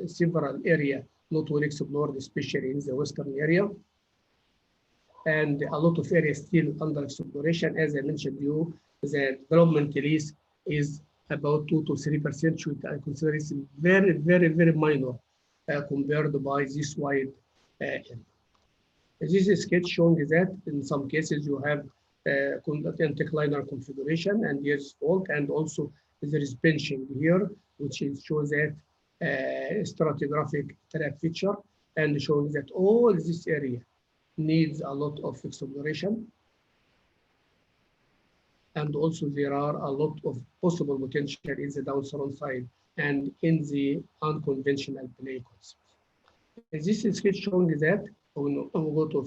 several areas not well explored, especially in the Western area. And a lot of areas still under exploration. As I mentioned you, the development release is about 2 to 3%, which I consider is very, very, very minor compared by this wide area. This is sketch showing that in some cases you have anticlinal configuration and here's fault, and also there is benching here, which shows that stratigraphic trap feature and showing that all this area needs a lot of exploration. And also there are a lot of possible potential in the downstream side and in the unconventional play concept. This is sketch showing that we'll go to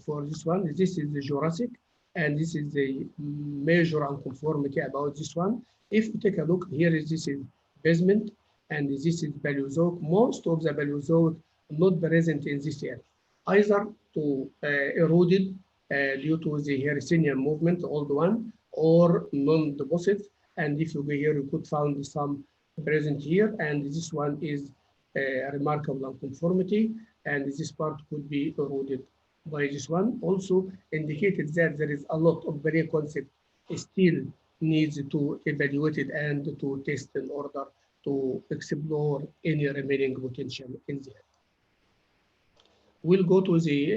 for this one. This is the Jurassic, and this is the major unconformity about this one. If you take a look here, this is basement, and this is Paleozoic. Most of the Paleozoic not present in this area, either to eroded due to the Hercynian movement, old one, or non-deposits. And if you go here, you could find some present here, and this one is a remarkable unconformity, and this part could be eroded by this one. Also indicated that there is a lot of barrier concept still needs to evaluate it and to test in order to explore any remaining potential in there. We'll go to the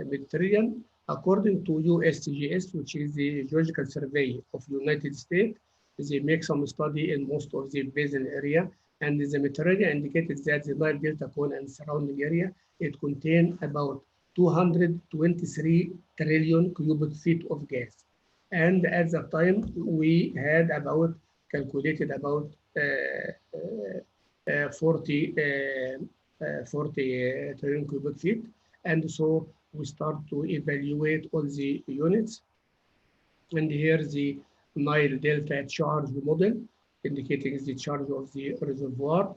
Mediterranean. According to USGS, which is the Geological Survey of United States, they make some study in most of the basin area, and the Mediterranean indicated that the Nile Delta cone and surrounding area, it contains about 223 trillion cubic feet of gas. And at that time, we had about calculated about 40 trillion cubic feet. And so we start to evaluate all the units. And here the Nile Delta charge model, indicating the charge of the reservoir.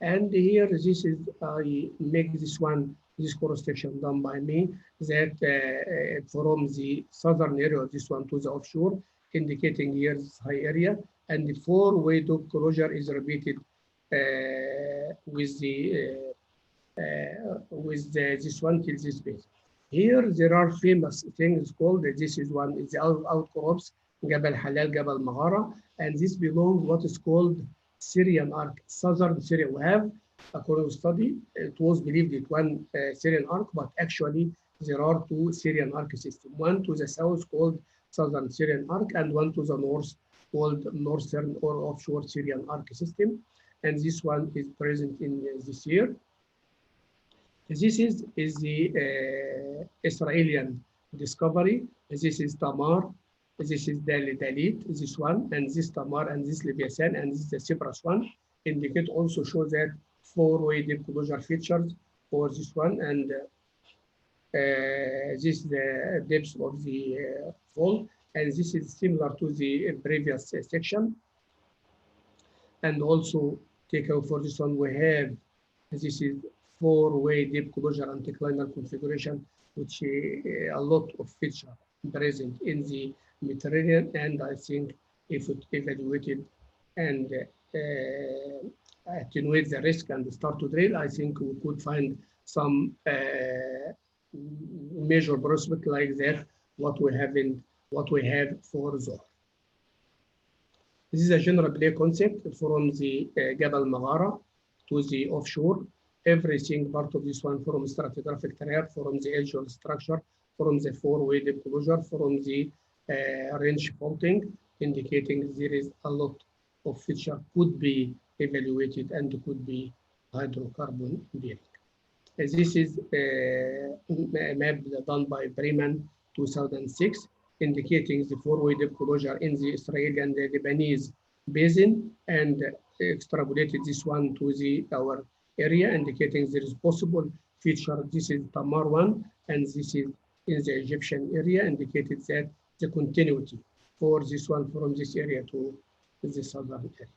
And here, this is, I make this one, this cross section done by me, that from the southern area of this one to the offshore, indicating here this high area, and the four-way dog closure is repeated with this one till this base. Here, there are famous things called, this is one, is the outcrops, Jabal Halal, Jabal Maghara, and this belongs what is called Syrian Arc, southern Syria. We have, according to study, it was believed that one Syrian Arc, but actually there are two Syrian Arc systems. One to the south called southern Syrian Arc, and one to the north called northern or offshore Syrian Arc system. And this one is present in this year. This is the Israeli discovery. This is Tamar. This is Dalit, this one, and this Tamar, and this Leviathan, and this is the Cyprus one. Indicate also show that four-way deep closure features for this one, and this is the depth of the fault, and this is similar to the previous section. And also take out for this one, we have, this is four-way deep closure anticlinal configuration, which a lot of feature present in the Mediterranean, and I think if it evaluated and attenuate the risk and start to drill, I think we could find some major prospect like that, what we have for Zohar. This is a general play concept from the Jabal Maghara to the offshore. Everything part of this one from stratigraphic trap, from the edgeal structure, from the four-way deep closure, from the range faulting, indicating there is a lot of feature could be evaluated and could be hydrocarbon bearing. This is a map done by Bremen 2006, indicating the four-way deep closure in the Israeli and the Lebanese basin, and extrapolated this one to our area, indicating there is possible feature. This is Tamar one, and this is in the Egyptian area, indicated that the continuity for this one from this area to the southern area.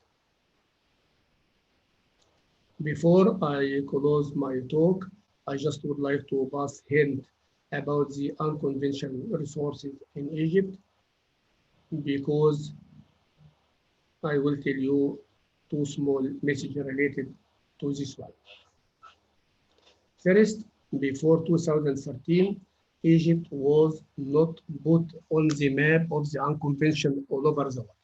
Before I close my talk, I just would like to pass hint about the unconventional resources in Egypt because I will tell you two small messages related to this one. First, before 2013, Egypt was not put on the map of the unconventional all over the world.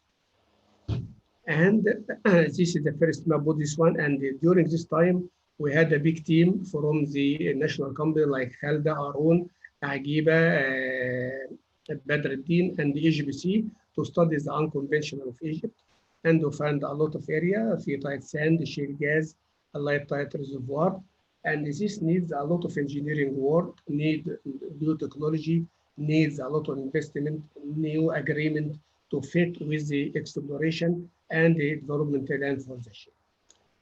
And this is the first map of this one. And during this time, we had a big team from the national company like Khalda, Arun, Agiba, Badruddin, and the EGBC to study the unconventional of Egypt. And we found a lot of area, tight sand, shale gas, a light tight reservoir. And this needs a lot of engineering work, need new technology, needs a lot of investment, new agreement to fit with the exploration and the development land for the ship.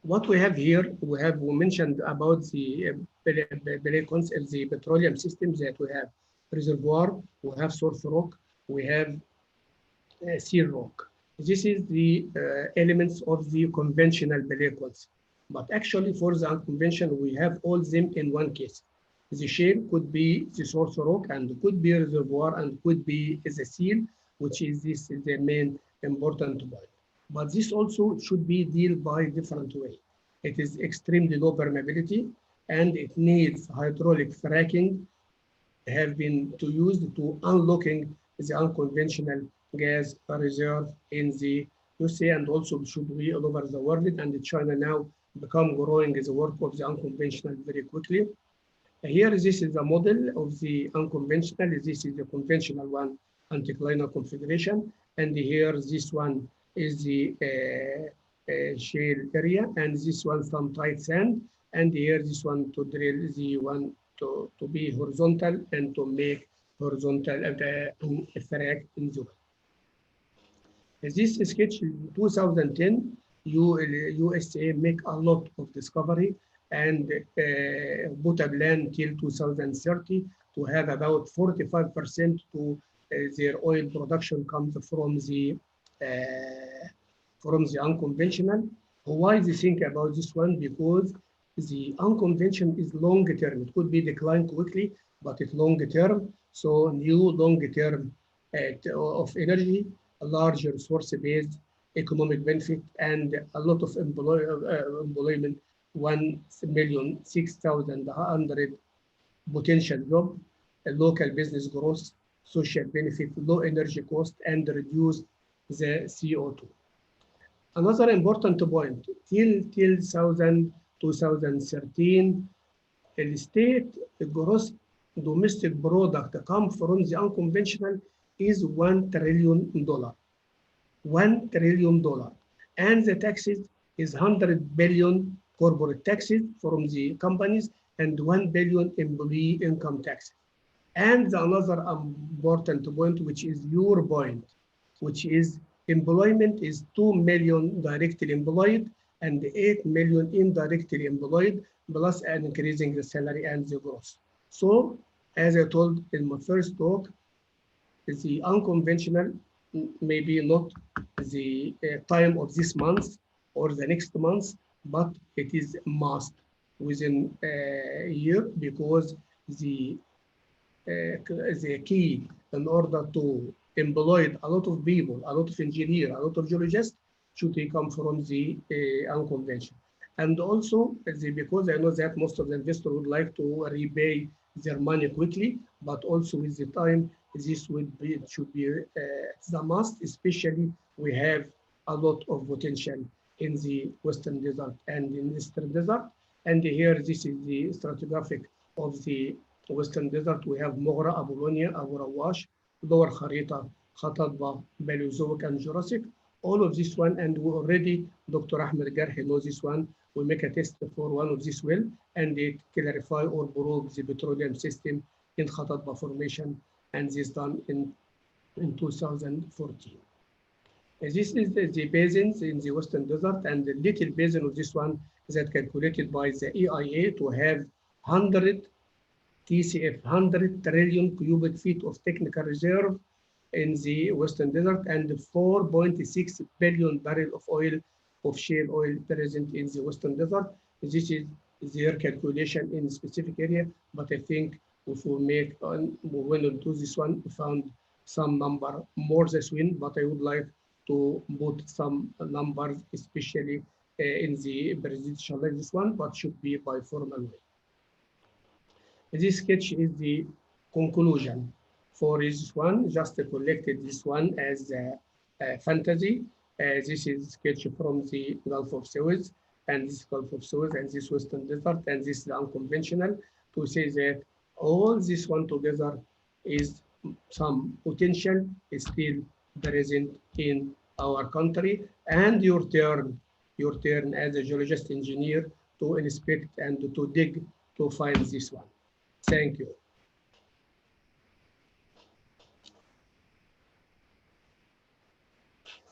What we have here, we mentioned about the the petroleum systems that we have reservoir, we have source rock, we have sea rock. This is the elements of the conventional concept. But actually for the unconventional, we have all them in one case. The shale could be the source rock and could be reservoir and could be the seal, which is this is the main important point. But this also should be dealt by different way. It is extremely low permeability and it needs hydraulic fracking have been to use to unlocking the unconventional gas reserve in the USA and also should be all over the world. And China now become growing as a work of the unconventional very quickly. Here, this is the model of the unconventional. This is the conventional one, anticlinal configuration. And here, this one is the shale area. And this one, some tight sand. And here, this one to drill the one to be horizontal and to make horizontal frac in the well. This sketch in 2010, USA make a lot of discovery and put a plan till 2030 to have about 45% to their oil production comes from the unconventional. Why they think about this one? Because the unconventional is long term. It could be declined quickly, but it's long term. So new long term of energy, a larger resource-based economic benefit, and a lot of employment, 1,006,100 potential job, a local business growth, social benefit, low energy cost, and reduce the CO2. Another important point, till 2013, the state gross domestic product come from the unconventional is $1 trillion. $1 trillion. And the taxes is 100 billion corporate taxes from the companies and 1 billion employee income taxes. And another important point, which is your point, which is employment is 2 million directly employed and 8 million indirectly employed, plus an increasing the salary and the growth. So, as I told in my first talk, the unconventional maybe not the time of this month or the next month, but it is must within a year because the key in order to employ a lot of people, a lot of engineers, a lot of geologists should come from the unconventional. And also, because I know that most of the investors would like to repay their money quickly, but also with the time, this should be the must, especially we have a lot of potential in the Western Desert and in the Eastern Desert. And here, this is the stratigraphic of the Western Desert. We have Moghra, Apollonia, Abu Rawash, Lower Kharita, Khatadba, Paleozoic, and Jurassic. All of this one, and we already, Dr. Ahmed Garhi knows this one. We make a test for one of this well, and it clarify or probe the petroleum system in Khatadba formation, and this done in 2014. This is the basins in the Western Desert, and the little basin of this one is that calculated by the EIA to have 100 TCF, 100 trillion cubic feet of technical reserve in the Western Desert and 4.6 billion barrels of oil, of shale oil present in the Western Desert. This is their calculation in specific area, but I think if we we went into this one, we found some number more this one, but I would like to put some numbers, especially in the presidential like this one, but should be by formal way. This sketch is the conclusion for this one, just collected this one as a fantasy. This is sketch from the Gulf of Suez, and this Gulf of Suez, and this Western Desert, and this is unconventional, to say that all this one together is some potential is still present in our country, and your turn as a geologist engineer to inspect and to dig to find this one. Thank you.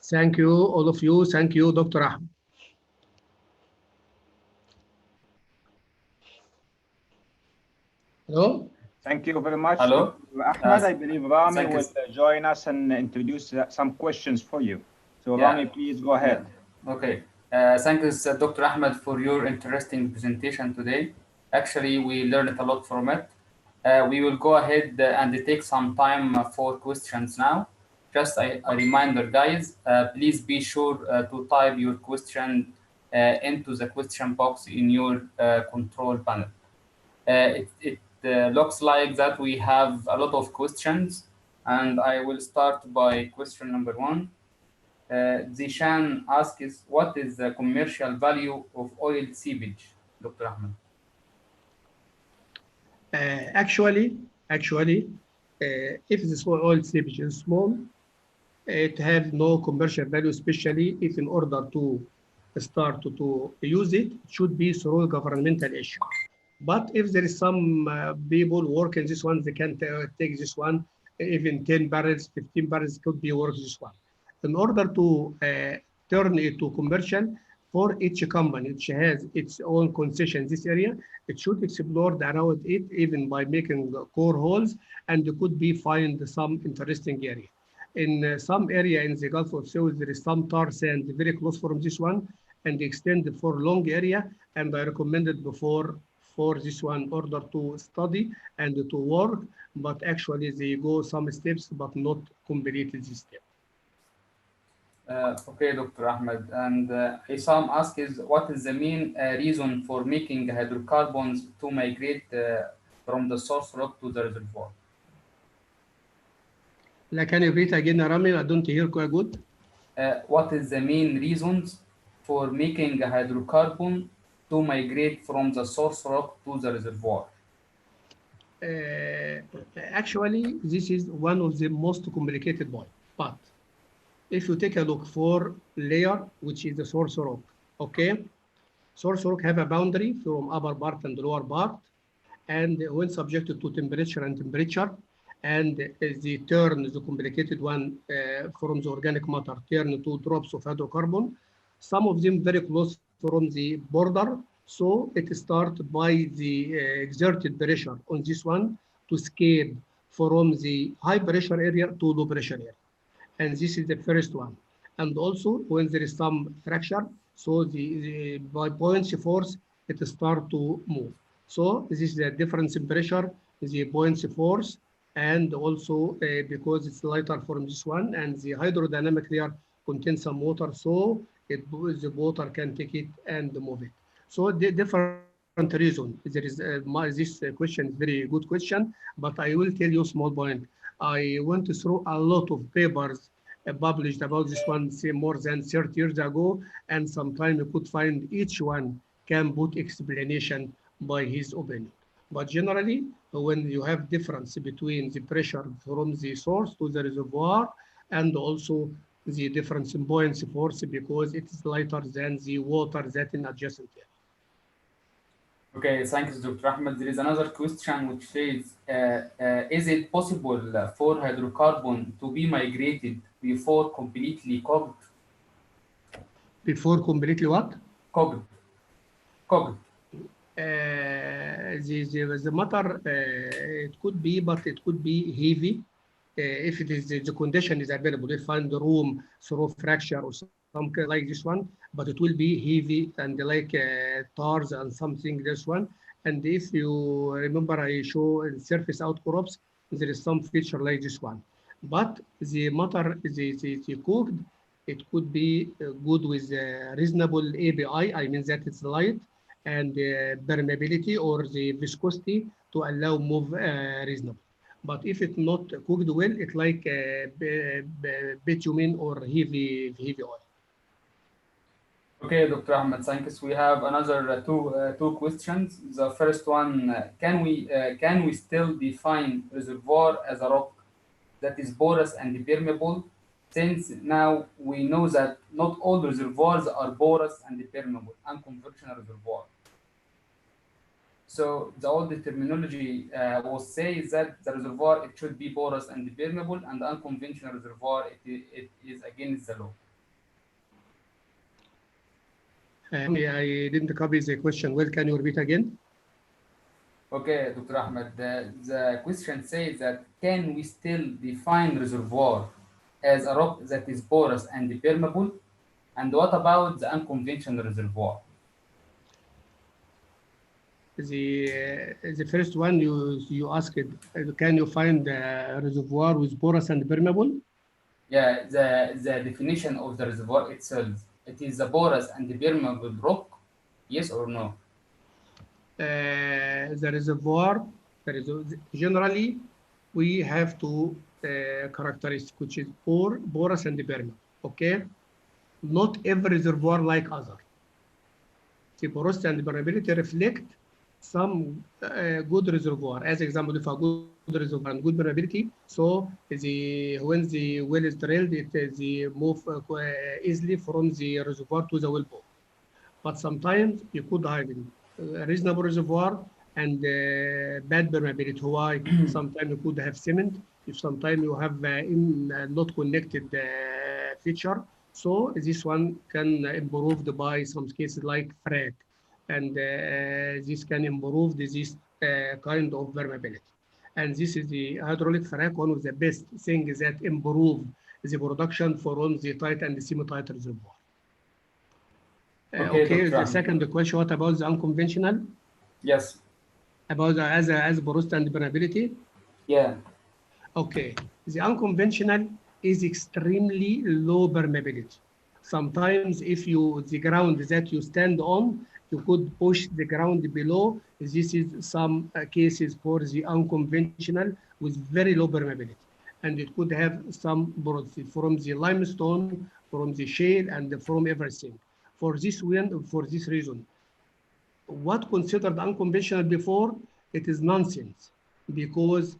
Thank you, all of you. Thank you, Dr. Ahmed. Hello?
Thank you very much,
Hello.
Ahmed. I believe Rami
Thank you.
will join us and introduce some questions for you. So
Yeah.
Rami, please go ahead.
Okay. Thank you, Dr. Ahmed, for your interesting presentation today. Actually, we learned a lot from it. We will go ahead and take some time for questions now. Just a reminder, guys, please be sure to type your question into the question box in your control panel. It looks like that we have a lot of questions, and I will start by question number one. Zishan asks, what is the commercial value of oil seepage, Dr. Ahmed?
Actually, if this oil seepage is small, it has no commercial value, especially if in order to start to use it, it should be through governmental issue. But if there is some people working this one, they can take this one, even 10 barrels, 15 barrels could be worth this one. In order to turn it to commercial, for each company, which has its own concession in this area, it should explore around it, even by making core holes, and it could be find some interesting area. In some area in the Gulf of Suez, there is some tar sand very close from this one, and extend for long area, and I recommended before for this one order to study and to work, but actually they go some steps, but not completely this step.
Okay, Dr. Ahmed. And Isam asks, what is the main reason for making hydrocarbons to migrate from the source rock to the reservoir?
Like, can you repeat again, Rami? I don't hear quite good.
What is the main reasons for making a hydrocarbon to migrate from the source rock to the reservoir?
Actually, this is one of the most complicated point. But if you take a look for layer, which is the source rock, okay? Source rock have a boundary from upper part and lower part, and when subjected to temperature, and they turn the complicated one from the organic matter, turn to drops of hydrocarbon, some of them very close from the border. So it starts by the exerted pressure on this one to escape from the high pressure area to low pressure area. And this is the first one. And also when there is some fracture, so by buoyancy force, it starts to move. So this is the difference in pressure, the buoyancy force, and also because it's lighter from this one, and the hydrodynamic layer contains some water, so the water can take it and move it. So the different reason. There is this question is very good question, but I will tell you small point. I went through a lot of papers published about this one, say more than 30 years ago, and sometimes you could find each one can put explanation by his opinion. But generally, when you have difference between the pressure from the source to the reservoir, and also the difference in buoyancy force because it is lighter than the water that in adjacent area.
Okay, thanks, Dr. Ahmed. There is another question which says, is it possible for hydrocarbon to be migrated before completely cooked?
Before completely what?
Cooked. Cooked.
The matter, it could be, but it could be heavy. if it is the condition is available, you find the room through fracture or some like this one, but it will be heavy and like tars and something this one. And if you remember, I show in surface outcrops, there is some feature like this one. But the matter, the cooked, it could be good with reasonable API. I mean that it's light and permeability or the viscosity to allow move reasonable. But if it's not cooked well, it's like bitumen or heavy oil.
Okay, Dr. Ahmed, thanks. We have another two questions. The first one: can we still define reservoir as a rock that is porous and permeable? Since now we know that not all reservoirs are porous and permeable, unconventional reservoir. So the old terminology was say that the reservoir it should be porous and permeable, and unconventional reservoir it is against the law.
I didn't copy the question well. Can you repeat again?
Okay, Dr. Ahmed, the question says that can we still define reservoir as a rock that is porous and permeable? And what about the unconventional reservoir?
The first one you asked, can you find a reservoir with porous and permeable?
Yeah, the definition of the reservoir itself. It is a porous and permeable rock, yes or no?
The reservoir, generally, we have two characteristics, which is porous and permeable. Okay, not every reservoir like other. The porosity and permeability reflect some good reservoir. As example, if a good reservoir and good permeability, so when the well is drilled, they move easily from the reservoir to the well bore. But sometimes you could have a reasonable reservoir and bad permeability. Why? Sometimes you could have cement. If sometimes you have not connected feature, so this one can improve by some cases like frac, and this can improve this kind of permeability. And this is the hydraulic frac, one of the best things that improve the production from the tight and the semi-tight reservoir. Okay, the second question, what about the unconventional?
Yes.
About as porosity and permeability?
Yeah.
Okay, the unconventional is extremely low permeability. Sometimes if the ground that you stand on, you could push the ground below. This is some cases for the unconventional with very low permeability. And it could have some porosity from the limestone, from the shale, and from everything. For this reason, what considered unconventional before, it is nonsense, because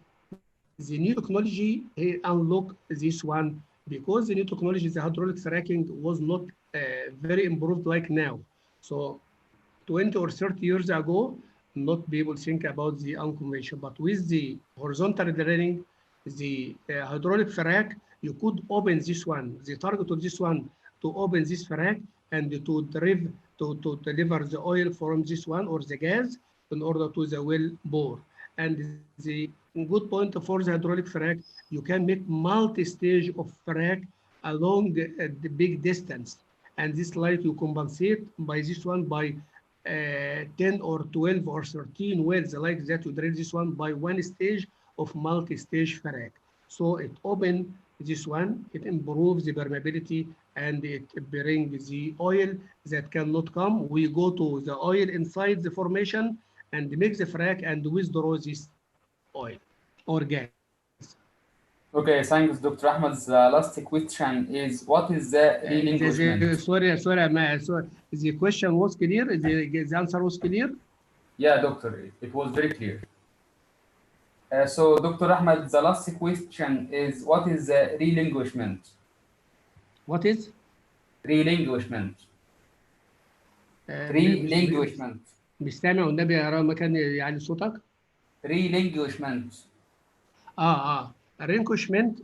the new technology unlock this one, because the new technology, the hydraulic fracking was not very improved like now. So 20 or 30 years ago, not people think about the unconventional, but with the horizontal drilling, the hydraulic frac, you could open this one, the target of this one, to open this frac and to deliver the oil from this one or the gas in order to the well bore. And the good point for the hydraulic frac, you can make multi-stage of frac along the big distance. And this like you compensate by this one by 10 or 12 or 13 wells like that, you drill this one by one stage of multi-stage frac. So it opens this one, it improves the permeability, and it brings the oil that cannot come. We go to the oil inside the formation and make the frac and withdraw this oil or gas.
Okay, thanks, Dr. Ahmed. The last question is, what is the relinquishment?
Sorry, the question was clear? The answer was clear?
Yeah, doctor, it was very clear. So, Dr. Ahmed, the last question is, what is the relinquishment?
What is?
relinquishment. relinquishment.
مش سامع والنبي يا مكان يعني صوتك.
relinquishment.
Relinquishment.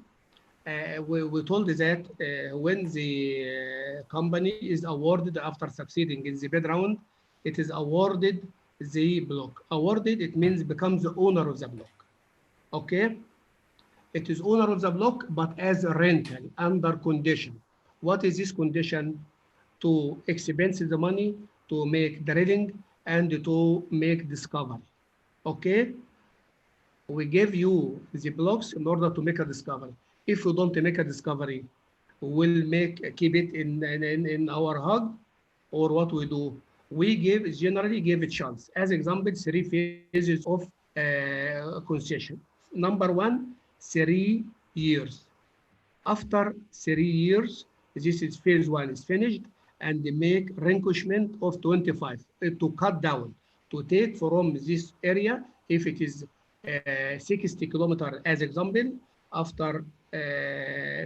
We told that when the company is awarded after succeeding in the bid round, it is awarded the block. Awarded, it means becomes the owner of the block. Okay. It is owner of the block, but as a rental under condition. What is this condition? To expense the money, to make drilling, and to make discovery. Okay? We give you the blocks in order to make a discovery. If you don't make a discovery, we'll keep it in our hug, or what we do? We generally give a chance. As example, 3 phases of concession. Number 1, 3 years. After 3 years, this is phase 1 is finished, and they make relinquishment of 25 to cut down, to take from this area, if it is 60 kilometers as example, after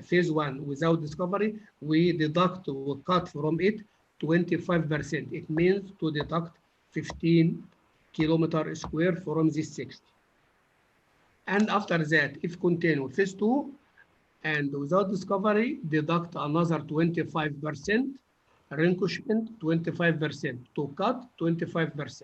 phase 1 without discovery, we deduct or cut from it 25%. It means to deduct 15 kilometers square from this 60. And after that, if continue phase 2, and without discovery, deduct another 25%, relinquishment 25%, to cut 25%.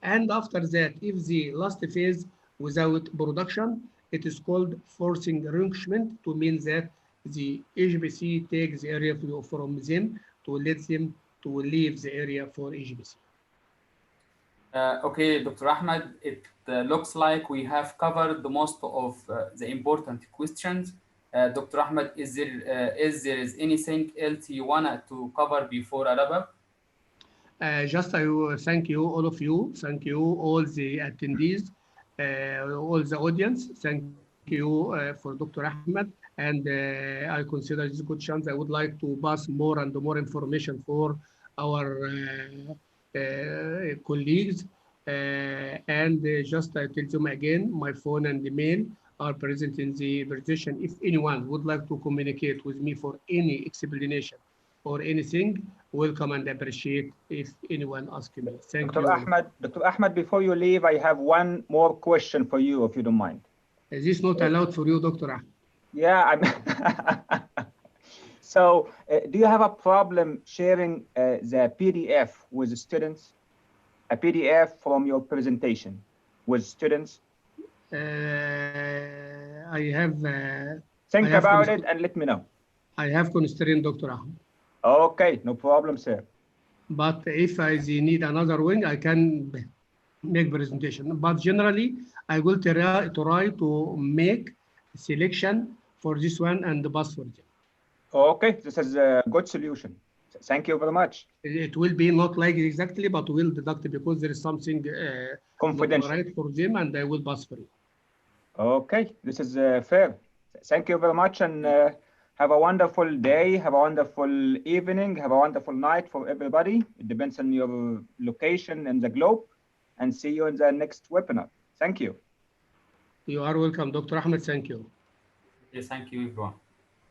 And after that, if the last phase without production, it is called forcing relinquishment, to mean that the HBC takes the area from them to let them to leave the area for HBC.
Okay, Dr. Ahmed, it looks like we have covered the most of the important questions. Dr. Ahmed, is there anything else you wanted to cover before I wrap up?
Just I thank you, all of you. Thank you, all the attendees, all the audience. Thank you for Dr. Ahmed. And I consider this a good chance. I would like to pass more and more information for our colleagues. And just I tell them again, my phone and email are present in the presentation. If anyone would like to communicate with me for any explanation or anything, welcome and appreciate if anyone asks me. Thank you.
Dr. Ahmed, before you leave, I have one more question for you, if you don't mind.
Is this not allowed for you, Dr. Ahmed?
Yeah, so do you have a problem sharing the PDF with the students? A PDF from your presentation with students?
I have...
Think about it and let me know.
I have constrained, Dr. Ahmed.
Okay, no problem, sir.
But if I need another wing, I can make presentation. But generally, I will try to make selection for this one and the bus for them.
Okay, this is a good solution. Thank you very much.
It will be not like exactly, but we'll deduct because there is something
confidential
right for them, and I will pass for you.
Okay, this is fair. Thank you very much, and have a wonderful day, have a wonderful evening, have a wonderful night for everybody. It depends on your location in the globe, and see you in the next webinar. Thank you.
You are welcome, Dr. Ahmed. Thank you.
Yes, thank you, everyone.